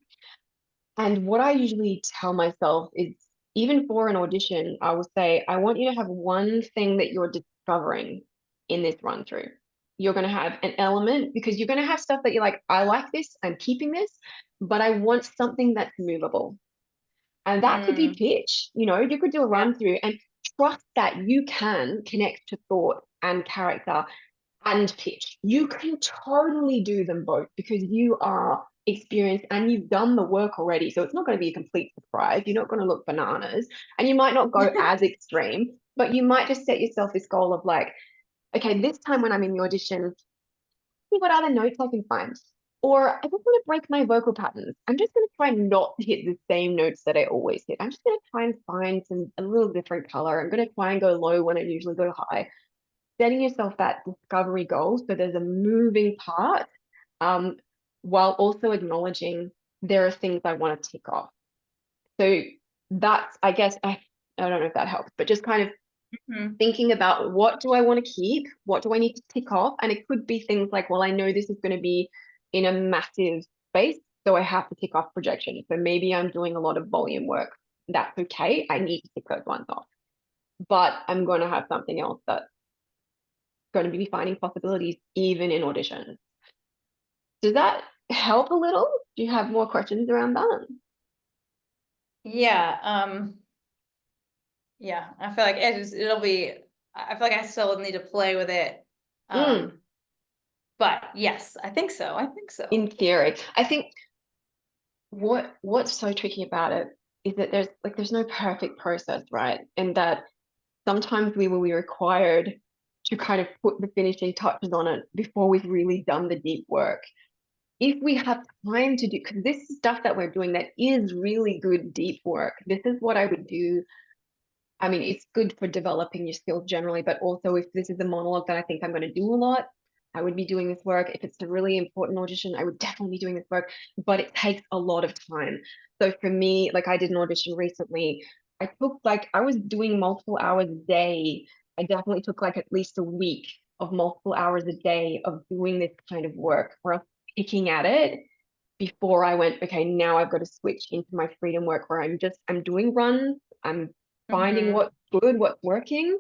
[SPEAKER 1] And what I usually tell myself is, even for an audition, I will say, I want you to have one thing that you're discovering in this run through. You're going to have an element because you're going to have stuff that you're like, I like this, I'm keeping this, but I want something that's movable. And that could be
[SPEAKER 2] Mm.
[SPEAKER 1] pitch. You could do a
[SPEAKER 2] Yeah.
[SPEAKER 1] run through and trust that you can connect to thought and character and pitch. You can totally do them both because you are experienced and you've done the work already. So it's not going to be a complete surprise. You're not going to look bananas and you might not go as extreme, but you might just set yourself this goal of like, okay, this time when I'm in the audition, see what other notes I can find. Or I just want to break my vocal patterns. I'm just going to try not to hit the same notes that I always hit. I'm just going to try and find a little different color. I'm going to try and go low when I usually go high. Setting yourself that discovery goal so there's a moving part, um, while also acknowledging there are things I want to tick off. So that's, I guess, I don't know if that helps, but just kind of
[SPEAKER 2] Mhm.
[SPEAKER 1] thinking about what do I want to keep? What do I need to tick off? And it could be things like, well, I know this is going to be in a massive space, so I have to tick off projection. So maybe I'm doing a lot of volume work. That's okay. I need to tick those ones off. But I'm going to have something else that's going to be finding possibilities even in auditions. Does that help a little? Do you have more questions around that?
[SPEAKER 2] Yeah. Yeah. I feel like it'll be, I feel like I still need to play with it.
[SPEAKER 1] Mm,
[SPEAKER 2] But yes, I think so. I think so.
[SPEAKER 1] in theory, I think what's so tricky about it is that there's no perfect process, right? And that sometimes we will be required to kind of put the finishing touches on it before we've really done the deep work. If we have time to do, because this is stuff that we're doing that is really good deep work. This is what I would do I mean, it's good for developing your skills generally, but also if this is a monologue that I think I'm going to do a lot, I would be doing this work. If it's a really important audition, I would definitely be doing this work, but it takes a lot of time. So for me, like I did an audition recently, I took like, I was doing multiple hours a day. I definitely took like at least a week of multiple hours a day of doing this kind of work where I was picking at it before I went, okay, now I've got to switch into my freedom work where I'm doing runs, I'm finding
[SPEAKER 2] Mhm.
[SPEAKER 1] what's good, what's working,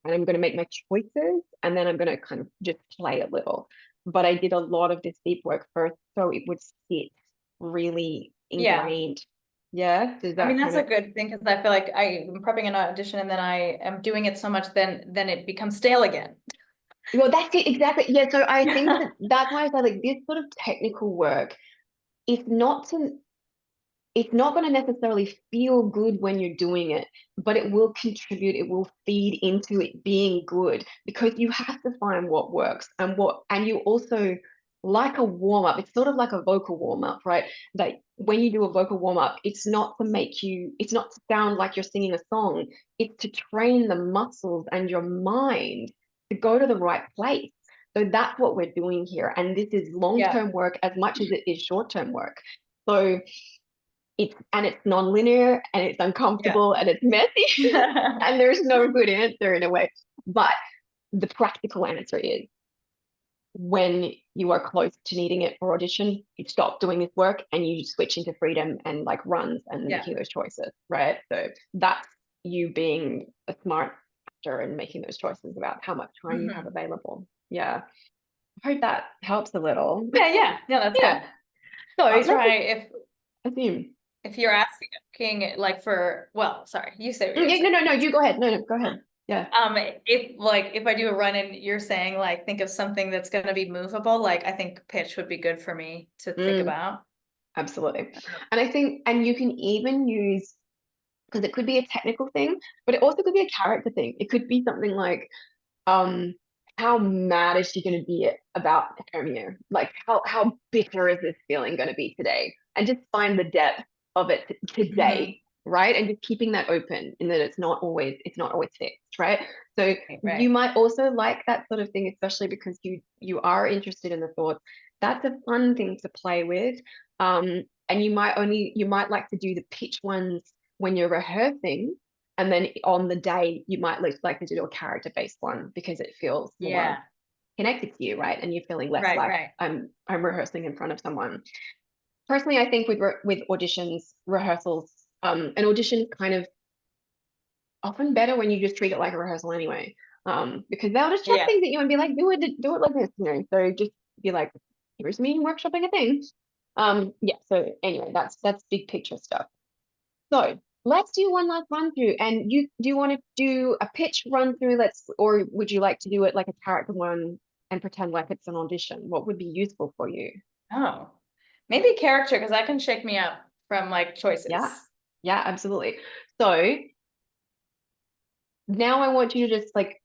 [SPEAKER 1] and I'm going to make my choices, and then I'm going to kind of just play a little. But I did a lot of this deep work first, so it would sit really
[SPEAKER 2] Yeah.
[SPEAKER 1] ingrained. Yeah, does
[SPEAKER 2] I mean,
[SPEAKER 1] that
[SPEAKER 2] that's
[SPEAKER 1] kind
[SPEAKER 2] a
[SPEAKER 1] of,
[SPEAKER 2] good thing because I feel like I'm prepping an audition and then I am doing it so much, then it becomes stale again.
[SPEAKER 1] well, that's it exactly. Yeah, so I think that that's why I say like this sort of technical work, it's not to it's not going to necessarily feel good when you're doing it, but it will contribute, it will feed into it being good because you have to find what works and you also like a warm up. It's sort of like a vocal warm up, right? That when you do a vocal warm up, it's not to sound like you're singing a song, it's to train the muscles and your mind to go to the right place. So that's what we're doing here. And this is
[SPEAKER 2] Yeah.
[SPEAKER 1] long-term work as much as it is short-term work. So it's non-linear and it's
[SPEAKER 2] Yeah.
[SPEAKER 1] uncomfortable and it's messy and there's no good answer in a way. But the practical answer is when you are close to needing it for audition, you stop doing this work and you switch into freedom and like runs and
[SPEAKER 2] Yeah.
[SPEAKER 1] making those choices, right? So that's you being a smart actor and making those choices about how much time you have
[SPEAKER 2] Mhm.
[SPEAKER 1] available. Yeah. I hope that helps a little.
[SPEAKER 2] Yeah, yeah. Yeah, that's
[SPEAKER 1] Yeah.
[SPEAKER 2] good.
[SPEAKER 1] So
[SPEAKER 2] I'll
[SPEAKER 1] let's
[SPEAKER 2] try
[SPEAKER 1] assume.
[SPEAKER 2] if you're asking like for, well, sorry, you say what you're gonna
[SPEAKER 1] Yeah, no,
[SPEAKER 2] say.
[SPEAKER 1] no, no, you go ahead. No, no, go ahead. Yeah.
[SPEAKER 2] If I do a run and you're saying like think of something that's gonna be movable, like I think pitch would be good for me to think
[SPEAKER 1] Mm.
[SPEAKER 2] about.
[SPEAKER 1] Absolutely. And I think, and you can even use, because it could be a technical thing, but it also could be a character thing. It could be something like, um, how mad is she going to be about Hermia? Like, how bitter is this feeling going to be today? And just find the depth of it
[SPEAKER 2] Mhm.
[SPEAKER 1] today, right? And just keeping that open in that it's not always fixed, right? So
[SPEAKER 2] Right,
[SPEAKER 1] you
[SPEAKER 2] right.
[SPEAKER 1] might also like that sort of thing, especially because you are interested in the thoughts. That's a fun thing to play with. And you might like to do the pitch ones when you're rehearsing, and then on the day you might like to do a character-based one because it feels more
[SPEAKER 2] Yeah.
[SPEAKER 1] connected to you, right? And you're feeling less
[SPEAKER 2] Right,
[SPEAKER 1] like
[SPEAKER 2] right.
[SPEAKER 1] I'm rehearsing in front of someone. Personally, I think with auditions, rehearsals, an audition is kind of often better when you just treat it like a rehearsal anyway. Because they'll just chuck
[SPEAKER 2] Yeah.
[SPEAKER 1] things at you and be like, do it like this, you know. So just be like, here's me workshopping a thing. Yeah, so anyway, that's big picture stuff. So let's do one last run through. And do you want to do a pitch run through? Or would you like to do it like a character one and pretend like it's an audition? What would be useful for you?
[SPEAKER 2] Oh, maybe character because that can shake me up from like
[SPEAKER 1] Yeah,
[SPEAKER 2] choices.
[SPEAKER 1] yeah, absolutely. So now I want you to just like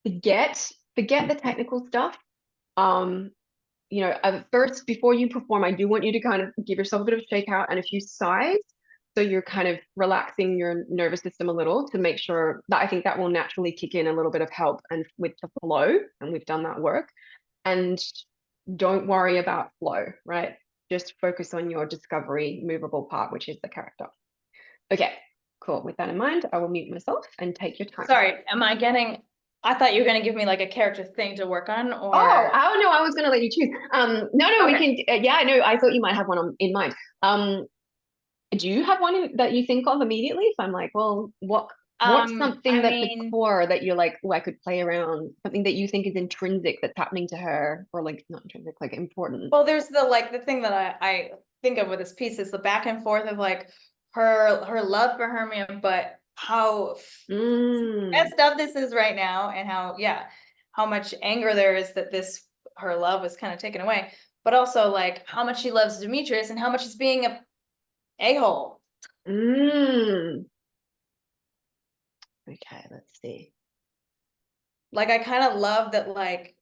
[SPEAKER 1] forget the technical stuff. Um, first before you perform, I do want you to kind of give yourself a bit of a shakeout and a few sighs. So you're kind of relaxing your nervous system a little to make sure that I think that will naturally kick in a little bit of help and with the flow. And we've done that work. And don't worry about flow, right? Just focus on your discovery movable part, which is the character. Okay, cool. With that in mind, I will mute myself and take your time.
[SPEAKER 2] Sorry, I thought you were gonna give me like a character thing to work on or,
[SPEAKER 1] Oh no, I was going to let you choose. No, we
[SPEAKER 2] okay.
[SPEAKER 1] can. Yeah, no, I thought you might have one in mind. Do you have one that you think of immediately? If I'm like, well, what's something
[SPEAKER 2] I
[SPEAKER 1] that's the
[SPEAKER 2] mean,
[SPEAKER 1] core that you're like, oh, I could play around, something that you think is intrinsic that's happening to her, or like not intrinsic, like important.
[SPEAKER 2] well, there's the thing that I think of with this piece is the back and forth of like her love for Hermia, but how
[SPEAKER 1] Mm,
[SPEAKER 2] messed up this is right now and how, yeah, how much anger there is that this her love was kind of taken away, but also like how much she loves Demetrius and how much he's being a-hole.
[SPEAKER 1] mm. Okay, let's see.
[SPEAKER 2] Like I kind of love that, like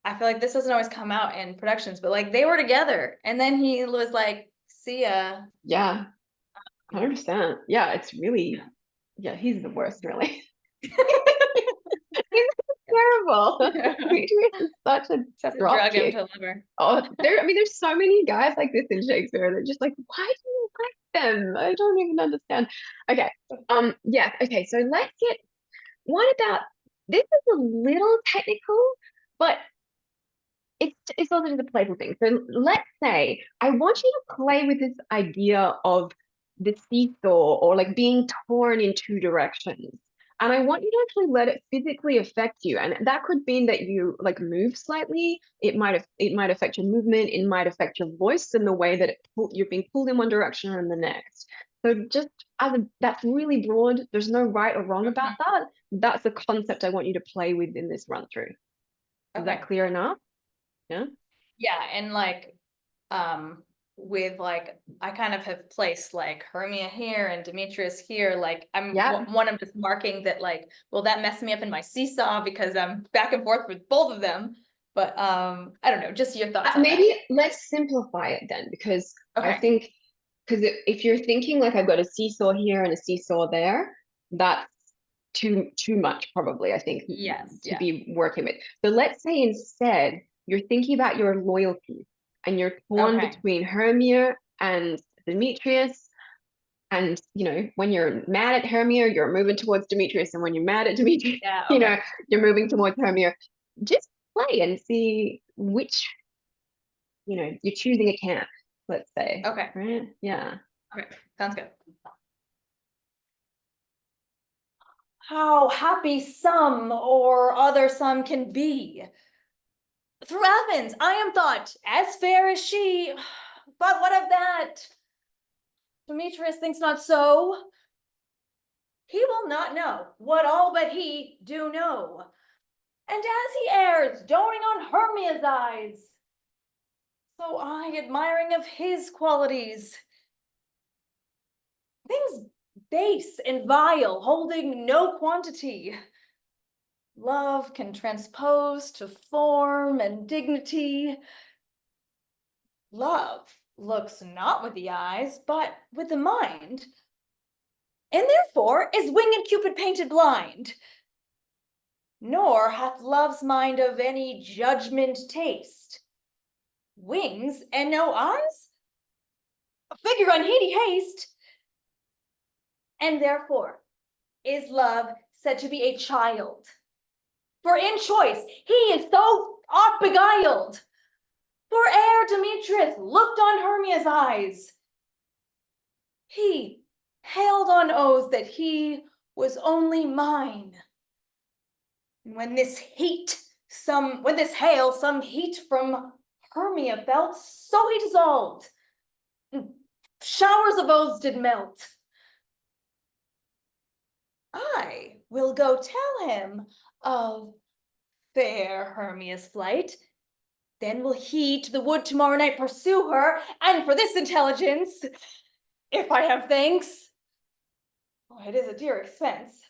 [SPEAKER 2] I feel like this doesn't always come out in productions, but like they were together and then he was like, see ya.
[SPEAKER 1] Yeah, 100%. Yeah, it's
[SPEAKER 2] Yeah.
[SPEAKER 1] really. Yeah, he's the worst, really. He's terrible. Demetrius is such a
[SPEAKER 2] Just to
[SPEAKER 1] drop
[SPEAKER 2] drug him
[SPEAKER 1] kick.
[SPEAKER 2] to liver.
[SPEAKER 1] Oh, I mean, there's so many guys like this in Shakespeare. They're just like, why do you like them? I don't even understand. Okay. Yeah. Okay. So let's get. What about this? Is a little technical, but it's also just a playful thing. So let's say I want you to play with this idea of the seesaw or like being torn in two directions. And I want you to actually let it physically affect you. And that could mean that you like move slightly. It might affect your movement. It might affect your voice and the way that you're being pulled in one direction or in the next. So just that's really broad. There's no right or wrong about that. That's the concept I want you to play with in this run through. Is that
[SPEAKER 2] Okay.
[SPEAKER 1] clear enough? Yeah.
[SPEAKER 2] Yeah, and like with like I kind of have placed like Hermia here and Demetrius here. Like I'm
[SPEAKER 1] Yeah.
[SPEAKER 2] just marking that like, will that mess me up in my seesaw because I'm back and forth with both of them. But I don't know, just your thoughts on that.
[SPEAKER 1] Maybe let's simplify it then, because I
[SPEAKER 2] Okay.
[SPEAKER 1] think if you're thinking like I've got a seesaw here and a seesaw there, that's too much probably, I think,
[SPEAKER 2] Yes,
[SPEAKER 1] to
[SPEAKER 2] yeah.
[SPEAKER 1] be working with. So let's say instead you're thinking about your loyalties and you're torn
[SPEAKER 2] Okay.
[SPEAKER 1] between Hermia and Demetrius. And when you're mad at Hermia, you're moving towards Demetrius, and when you're mad at Demetrius,
[SPEAKER 2] Yeah, okay.
[SPEAKER 1] you're moving towards Hermia. Just play and see which you're choosing a camp, let's say.
[SPEAKER 2] Okay.
[SPEAKER 1] Right? Yeah.
[SPEAKER 2] Okay. Sounds good. How happy some or other some can be. Through Athens, I am thought as fair as she, but what of that? Demetrius thinks not so. He will not know what all but he do know. And as he errs, doting on Hermia's eyes, so I admiring of his qualities. Things base and vile, holding no quantity. Love can transpose to form and dignity. Love looks not with the eyes, but with the mind, and therefore is winged Cupid painted blind. Nor hath love's mind of any judgment taste. Wings and no eyes? A figure unheedy haste. And therefore is love said to be a child. For in choice he is so oft beguiled. For ere Demetrius looked on Hermia's eyes, he held on oath that he was only mine. When this hail some heat from Hermia felt, so he dissolved. Showers of oaths did melt. I will go tell him of fair Hermia's flight. Then will he to the wood tomorrow night pursue her, and for this intelligence, if I have thanks, it is a dear expense.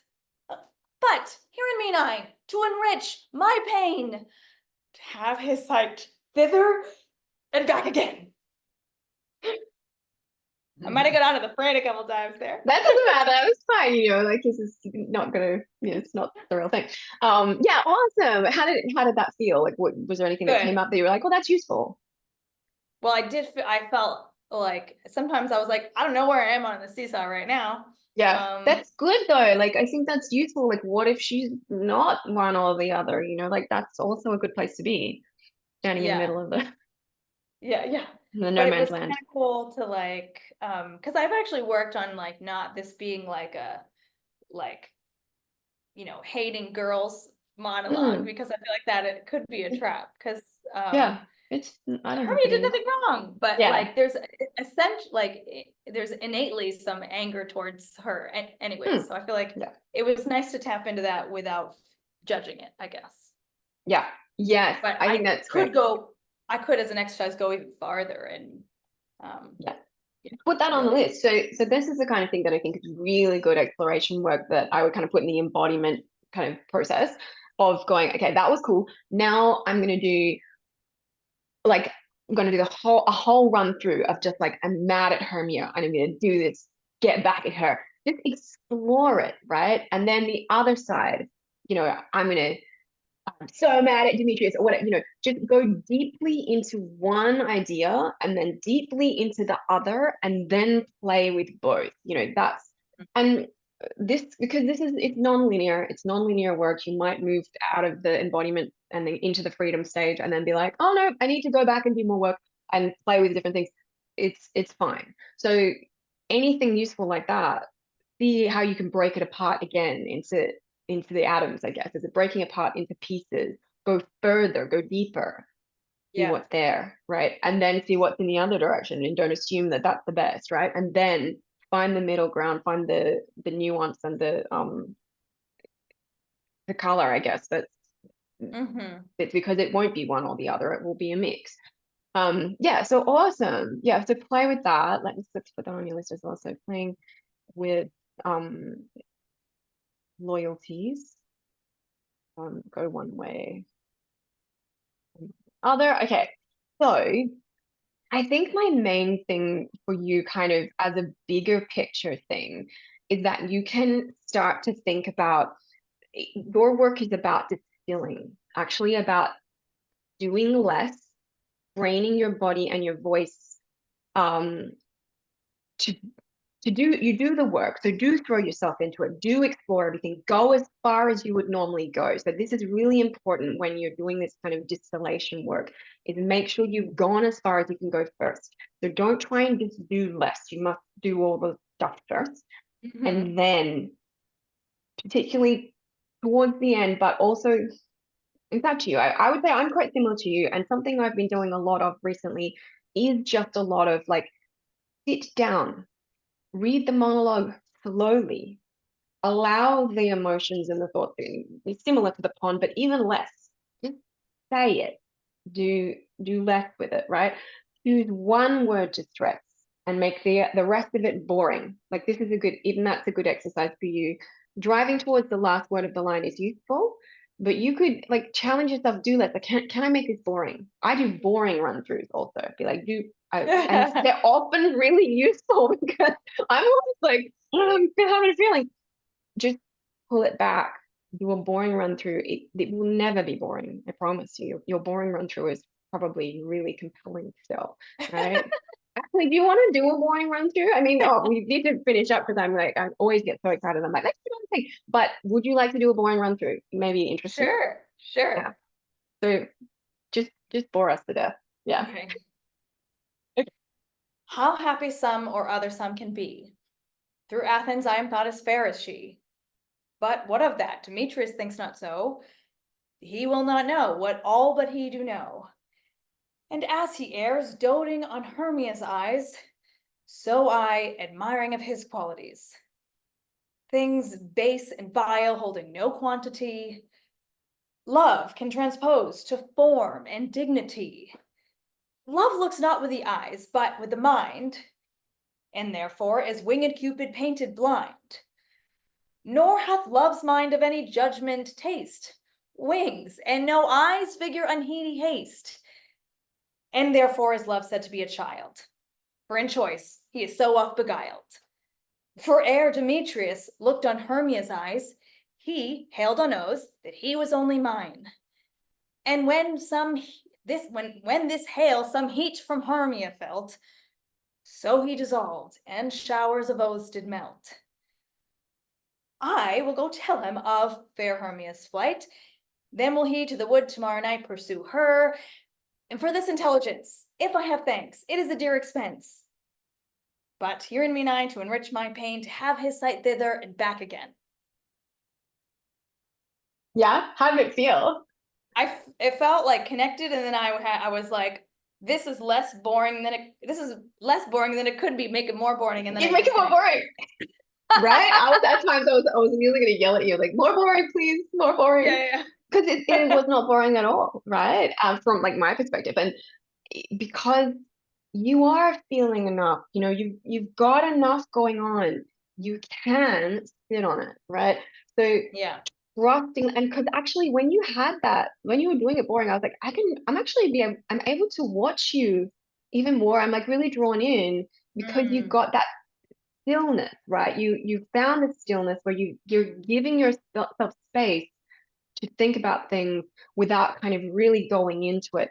[SPEAKER 2] But herein mean I, to enrich my pain, to have his sight thither and back again. I might have got out of the frame a couple times there.
[SPEAKER 1] That doesn't matter. That was fine. Like this is not gonna, it's not the real thing. Yeah, awesome. How did that feel? Like, was there anything that came up that you were like, oh, that's useful?
[SPEAKER 2] Well, I felt like sometimes I was like, I don't know where I am on the seesaw right now.
[SPEAKER 1] Yeah, that's good though. Like, I think that's useful. Like, what if she's not one or the other? Like that's also a good place to be, standing in the middle of the
[SPEAKER 2] yeah.
[SPEAKER 1] no
[SPEAKER 2] But it
[SPEAKER 1] man's
[SPEAKER 2] was kind
[SPEAKER 1] land.
[SPEAKER 2] of cool to like, because I've actually worked on like not this being like a like, hating girls monologue, because I feel like that it could be a trap because
[SPEAKER 1] Yeah, I don't think
[SPEAKER 2] Hermia
[SPEAKER 1] it
[SPEAKER 2] did
[SPEAKER 1] is.
[SPEAKER 2] nothing wrong, but
[SPEAKER 1] Yeah.
[SPEAKER 2] like there's innately some anger towards her anyways. So I feel like
[SPEAKER 1] Yeah.
[SPEAKER 2] it was nice to tap into that without judging it, I guess.
[SPEAKER 1] Yeah. Yes,
[SPEAKER 2] But
[SPEAKER 1] I think that's great.
[SPEAKER 2] I could as an exercise go even farther and
[SPEAKER 1] Yeah. Put that on the
[SPEAKER 2] really.
[SPEAKER 1] list. So this is the kind of thing that I think is really good exploration work that I would kind of put in the embodiment kind of process of going, okay, that was cool. Now I'm going to do like, I'm going to do a whole run through of just like, I'm mad at Hermia and I'm going to do this, get back at her. just explore it, right? And then the other side, I'm so mad at Demetrius or whatever, just go deeply into one idea and then deeply into the other and then play with both. And because it's non-linear work. You might move out of the embodiment and then into the freedom stage and then be like, oh no, I need to go back and do more work and play with different things. It's fine. So anything useful like that, see how you can break it apart again into the atoms, I guess. Is it breaking apart into pieces? Go further, go deeper, see what's there, right? And then see what's in the other direction, and don't assume that that's the best, right? And then find the middle ground, find the nuance and the color, I guess. It's because it won't be one or the other. It will be a mix. Yeah, so awesome. Yeah, so play with that. Let's put that on your list as well. So playing with loyalties. Go one way, other. Okay, so I think my main thing for you, kind of as a bigger picture thing, is that you can start to think about your work is about distilling, actually about doing less, training your body and your voice to you do the work. So do throw yourself into it, do explore everything, go as far as you would normally go. So this is really important when you're doing this kind of distillation work, is make sure you've gone as far as you can go first. So don't try and just do less. You must do all the stuff first. And then particularly towards the end, but also in fact to you, I would say I'm quite similar to you, and something I've been doing a lot of recently is just a lot of like, sit down, read the monologue slowly, allow the emotions and the thoughts to be similar to the pond, but even less. Just say it. Do less with it, right? Choose one word to stress and make the rest of it boring. Like this is that's a good exercise for you. Driving towards the last word of the line is useful, but you could like challenge yourself, do less. Like, can I make this boring? I do boring run-throughs also. Be like, and they're often really useful because I'm always like, I'm having a feeling. Just pull it back. Do a boring run through. It will never be boring. I promise you. Your boring run through is probably really compelling still, right? Actually, do you want to do a boring run through? I mean, we need to finish up because I always get so excited. I'm like, let's do another thing. But would you like to do a boring run through? Maybe interesting.
[SPEAKER 2] Sure.
[SPEAKER 1] Yeah. So just bore us to death. Yeah.
[SPEAKER 2] Okay. How happy some or other some can be. Through Athens I am thought as fair as she. But what of that? Demetrius thinks not so. He will not know what all but he do know. And as he errs, doting on Hermia's eyes, so I, admiring of his qualities. Things base and vile, holding no quantity, love can transpose to form and dignity. Love looks not with the eyes, but with the mind, and therefore as winged Cupid painted blind. Nor hath love's mind of any judgment taste, wings, and no eyes figure unheedy haste. And therefore is love said to be a child, for in choice he is so oft beguiled. For ere Demetrius looked on Hermia's eyes, he hailed on oaths that he was only mine. And when this hail some heat from Hermia felt, so he dissolved, and showers of oaths did melt. I will go tell him of fair Hermia's flight, then will he to the wood tomorrow night pursue her. And for this intelligence, if I have thanks, it is a dear expense. But here in me nigh to enrich my pain, to have his sight thither and back again.
[SPEAKER 1] Yeah, how did it feel?
[SPEAKER 2] It felt like connected, and then I was like, this is less boring than it could be. Make it more boring, and then
[SPEAKER 1] You make it more boring. Right? I was at times I was really gonna yell at you, like, more boring, please, more boring.
[SPEAKER 2] Yeah.
[SPEAKER 1] Because it was not boring at all, right? From like my perspective. And because you are feeling enough, you've got enough going on, you can sit on it, right? So
[SPEAKER 2] Yeah.
[SPEAKER 1] trusting, and because actually when you were doing it boring, I was like, I'm able to watch you even more. I'm like really drawn in because you've got stillness, right? You found the stillness where you're giving yourself space to think about things without kind of really going into it.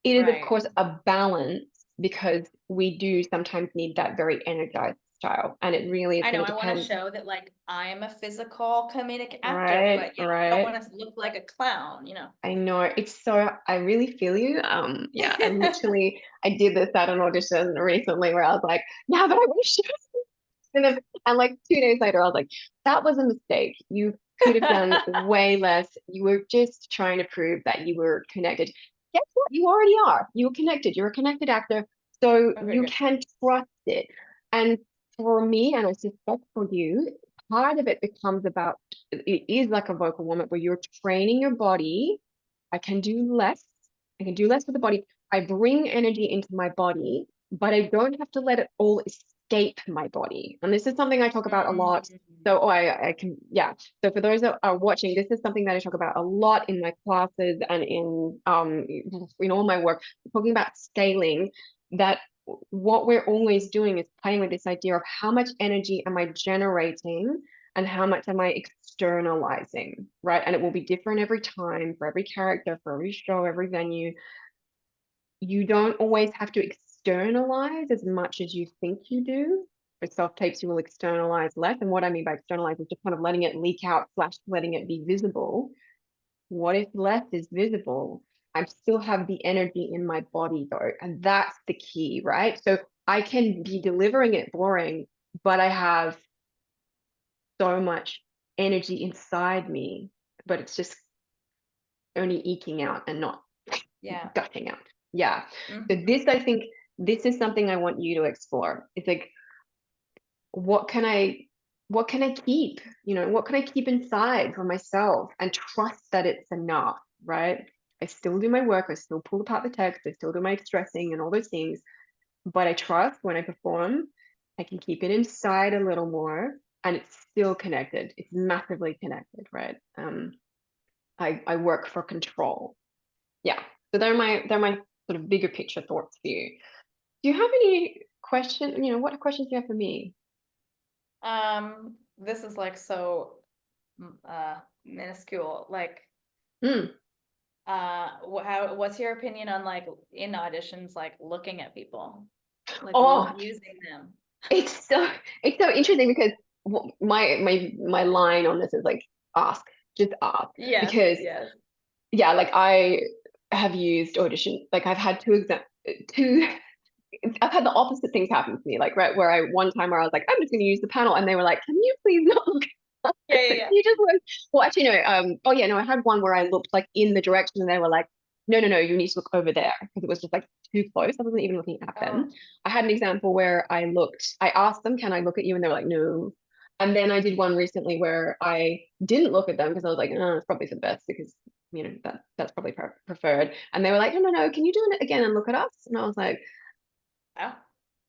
[SPEAKER 1] It is, of
[SPEAKER 2] Right.
[SPEAKER 1] course, a balance because we do sometimes need that very energized style, and it really is
[SPEAKER 2] I know
[SPEAKER 1] going to
[SPEAKER 2] I want to
[SPEAKER 1] depend.
[SPEAKER 2] show that like I'm a physical comedic actor,
[SPEAKER 1] Right,
[SPEAKER 2] but yeah, I don't
[SPEAKER 1] right.
[SPEAKER 2] want to look like a clown, you know.
[SPEAKER 1] I know it's so, I really feel you. Yeah, I did this at an audition recently where I was like, now that I wish, and like 2 days later, I was like, that was a mistake. You could have done way less. You were just trying to prove that you were connected. Guess what? You already are. You were connected. You're a connected actor. So
[SPEAKER 2] Okay,
[SPEAKER 1] you
[SPEAKER 2] good.
[SPEAKER 1] can trust it. And for me, and I suspect for you, part of it becomes about, it is like a vocal warm-up where you're training your body. I can do less. I can do less with the body. I bring energy into my body, but I don't have to let it all escape my body. And this is something I talk about a lot.
[SPEAKER 2] Mm.
[SPEAKER 1] So, I can, yeah. So for those that are watching, this is something that I talk about a lot in my classes and in all my work, talking about scaling, that what we're always doing is playing with this idea of how much energy am I generating and how much am I externalizing, right? And it will be different every time for every character, for every show, every venue. You don't always have to externalize as much as you think you do. For self-tapes, you will externalize less. And what I mean by externalize is just kind of letting it leak out, slash letting it be visible. What if less is visible? I still have the energy in my body though. And that's the key, right? So I can be delivering it boring, but I have so much energy inside me, but it's just only eking out and not
[SPEAKER 2] Yeah.
[SPEAKER 1] gushing out. Yeah. So
[SPEAKER 2] Mhm.
[SPEAKER 1] this, I think, this is something I want you to explore. It's like, what can I, what can I keep? You know, what can I keep inside for myself and trust that it's enough, right? I still do my work. I still pull apart the text. I still do my stressing and all those things. But I trust when I perform, I can keep it inside a little more and it's still connected. It's massively connected, right? I work for control. Yeah. So they're my sort of bigger picture thoughts for you. Do you have any questions? You know, what questions do you have for me?
[SPEAKER 2] This is like so minuscule. Like,
[SPEAKER 1] Mm.
[SPEAKER 2] what's your opinion on like in auditions, like looking at people, like
[SPEAKER 1] Oh,
[SPEAKER 2] using them?
[SPEAKER 1] it's so it's so interesting because my line on this is like ask, just ask,
[SPEAKER 2] Yes,
[SPEAKER 1] because
[SPEAKER 2] yes.
[SPEAKER 1] yeah, like I have used audition, like I've had two I've had the opposite things happen to me, like right where I one time where I was like, I'm just going to use the panel, and they were like, can you please not look?
[SPEAKER 2] Yeah, yeah,
[SPEAKER 1] Can
[SPEAKER 2] yeah.
[SPEAKER 1] you just look? Well, actually, no. Oh yeah, no. I had one where I looked like in the direction, and they were like, no, no, no, you need to look over there because it was just like too close. I wasn't even looking at them.
[SPEAKER 2] Oh,
[SPEAKER 1] I had an example where I asked them, can I look at you? And they were like, no. And then I did one recently where I didn't look at them because I was like, oh, it's probably for the best because you know that's probably preferred. And they were like, no, no, no, can you do it again and look at us? And I was like,
[SPEAKER 2] wow.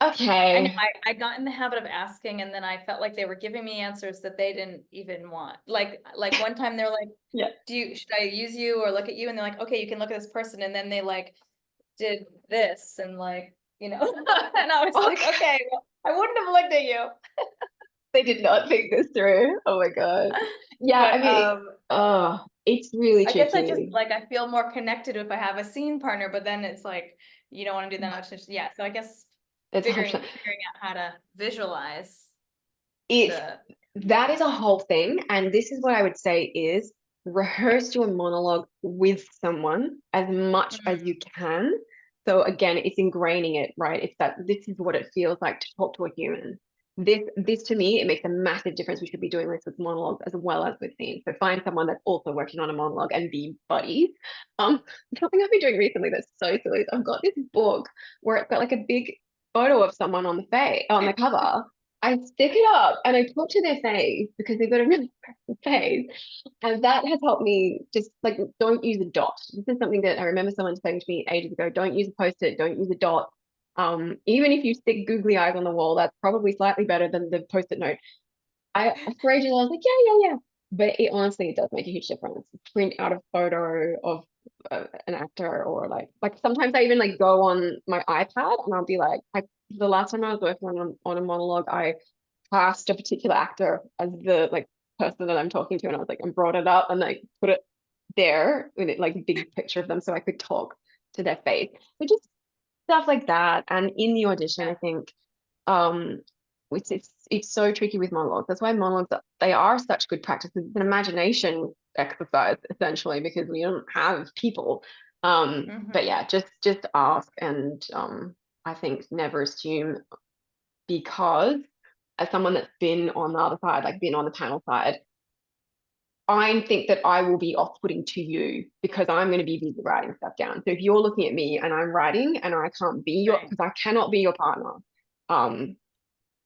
[SPEAKER 2] I know
[SPEAKER 1] okay.
[SPEAKER 2] I got in the habit of asking and then I felt like they were giving me answers that they didn't even want. Like one time they're like,
[SPEAKER 1] Yeah.
[SPEAKER 2] should I use you or look at you? And they're like, okay, you can look at this person. And then they like did this and like, you know, and I was like,
[SPEAKER 1] Okay.
[SPEAKER 2] okay, well, I wouldn't have looked at you.
[SPEAKER 1] They did not think this through. Oh my God. Yeah, I
[SPEAKER 2] But
[SPEAKER 1] mean, oh, it's really
[SPEAKER 2] I guess I just
[SPEAKER 1] tricky.
[SPEAKER 2] like I feel more connected if I have a scene partner, but then it's like you don't want to do that much. Yeah. So I guess
[SPEAKER 1] It's
[SPEAKER 2] figuring
[SPEAKER 1] 100%.
[SPEAKER 2] out how to visualize
[SPEAKER 1] It's
[SPEAKER 2] the
[SPEAKER 1] that is a whole thing. And this is what I would say is rehearse your monologue with someone as much as you can. So again, it's ingraining it, right? It's that this is what it feels like to talk to a human. This to me, it makes a massive difference. We should be doing this with monologues as well as with scenes. So find someone that's also working on a monologue and be buddies. Um, Something I've been doing recently that's so silly is I've got this book where it's got like a big photo of someone on the face on the cover. I stick it up and I talk to their face because they've got a really impressive face. And that has helped me just like, don't use a dot. This is something that I remember someone saying to me ages ago, don't use a post-it, don't use a dot. Even if you stick googly eyes on the wall, that's probably slightly better than the post-it note. For ages, I was like, yeah, yeah, yeah. But it honestly, it does make a huge difference. Print out a photo of an actor or like sometimes I even like go on my iPad and I'll be like, the last time I was working on a monologue, I cast a particular actor as the like person that I'm talking to, and I was like, and brought it up and like put it there with it like a big picture of them so I could talk to their face. So just stuff like that. And in the audition, I think um it's so tricky with monologues. That's why monologues they are such good practice. It's an imagination exercise essentially because we don't have people. But yeah, just ask and I think never assume, because as someone that's been on the other side, like been on the panel side, I think that I will be off-putting to you because I'm going to be busy writing stuff down. So if you're looking at me and I'm writing and I can't be your,
[SPEAKER 2] Right.
[SPEAKER 1] because I cannot be your partner.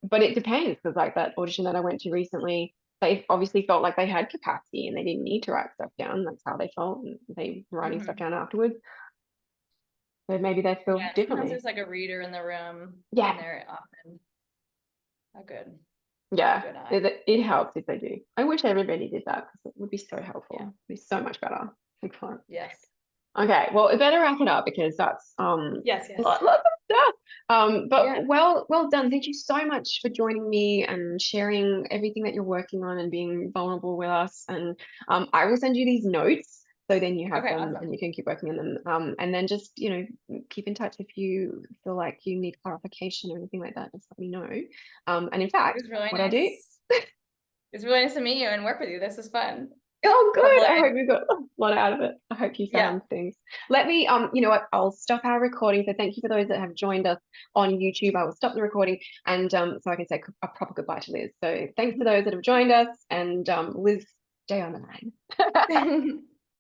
[SPEAKER 1] But it depends, because like that audition that I went to recently, they obviously felt like they had capacity and they didn't need to write stuff down. That's how they felt, and they were writing stuff down afterwards. So maybe they feel
[SPEAKER 2] Yeah, sometimes
[SPEAKER 1] differently.
[SPEAKER 2] there's like a reader in the room
[SPEAKER 1] Yeah,
[SPEAKER 2] and they're often a good
[SPEAKER 1] yeah.
[SPEAKER 2] eye.
[SPEAKER 1] It helps if they do. I wish everybody did that because it would be so helpful.
[SPEAKER 2] Yeah.
[SPEAKER 1] It'd be so much better. Excellent.
[SPEAKER 2] Yes.
[SPEAKER 1] Okay, well, it better wrap it up because that's
[SPEAKER 2] Yes,
[SPEAKER 1] lots of stuff. But
[SPEAKER 2] Yeah.
[SPEAKER 1] well done. Thank you so much for joining me and sharing everything that you're working on and being vulnerable with us. And I will send you these notes so then you have
[SPEAKER 2] Okay,
[SPEAKER 1] them
[SPEAKER 2] awesome.
[SPEAKER 1] and you can keep working on them. And then just, you know, keep in touch if you feel like you need clarification or anything like that. Just let me know. And in
[SPEAKER 2] It
[SPEAKER 1] fact,
[SPEAKER 2] was really
[SPEAKER 1] what I'll do.
[SPEAKER 2] nice. It's really nice to meet you and work with you. This is fun.
[SPEAKER 1] Oh, good.
[SPEAKER 2] Hopefully,
[SPEAKER 1] I hope you got a lot out of it. I hope you
[SPEAKER 2] yeah.
[SPEAKER 1] found things. Let me, you know what? I'll stop our recording. So thank you for those that have joined us on YouTube. I will stop the recording and so I can say a proper goodbye to Liz. So thanks to those that have joined us, and Liz, stay on the line.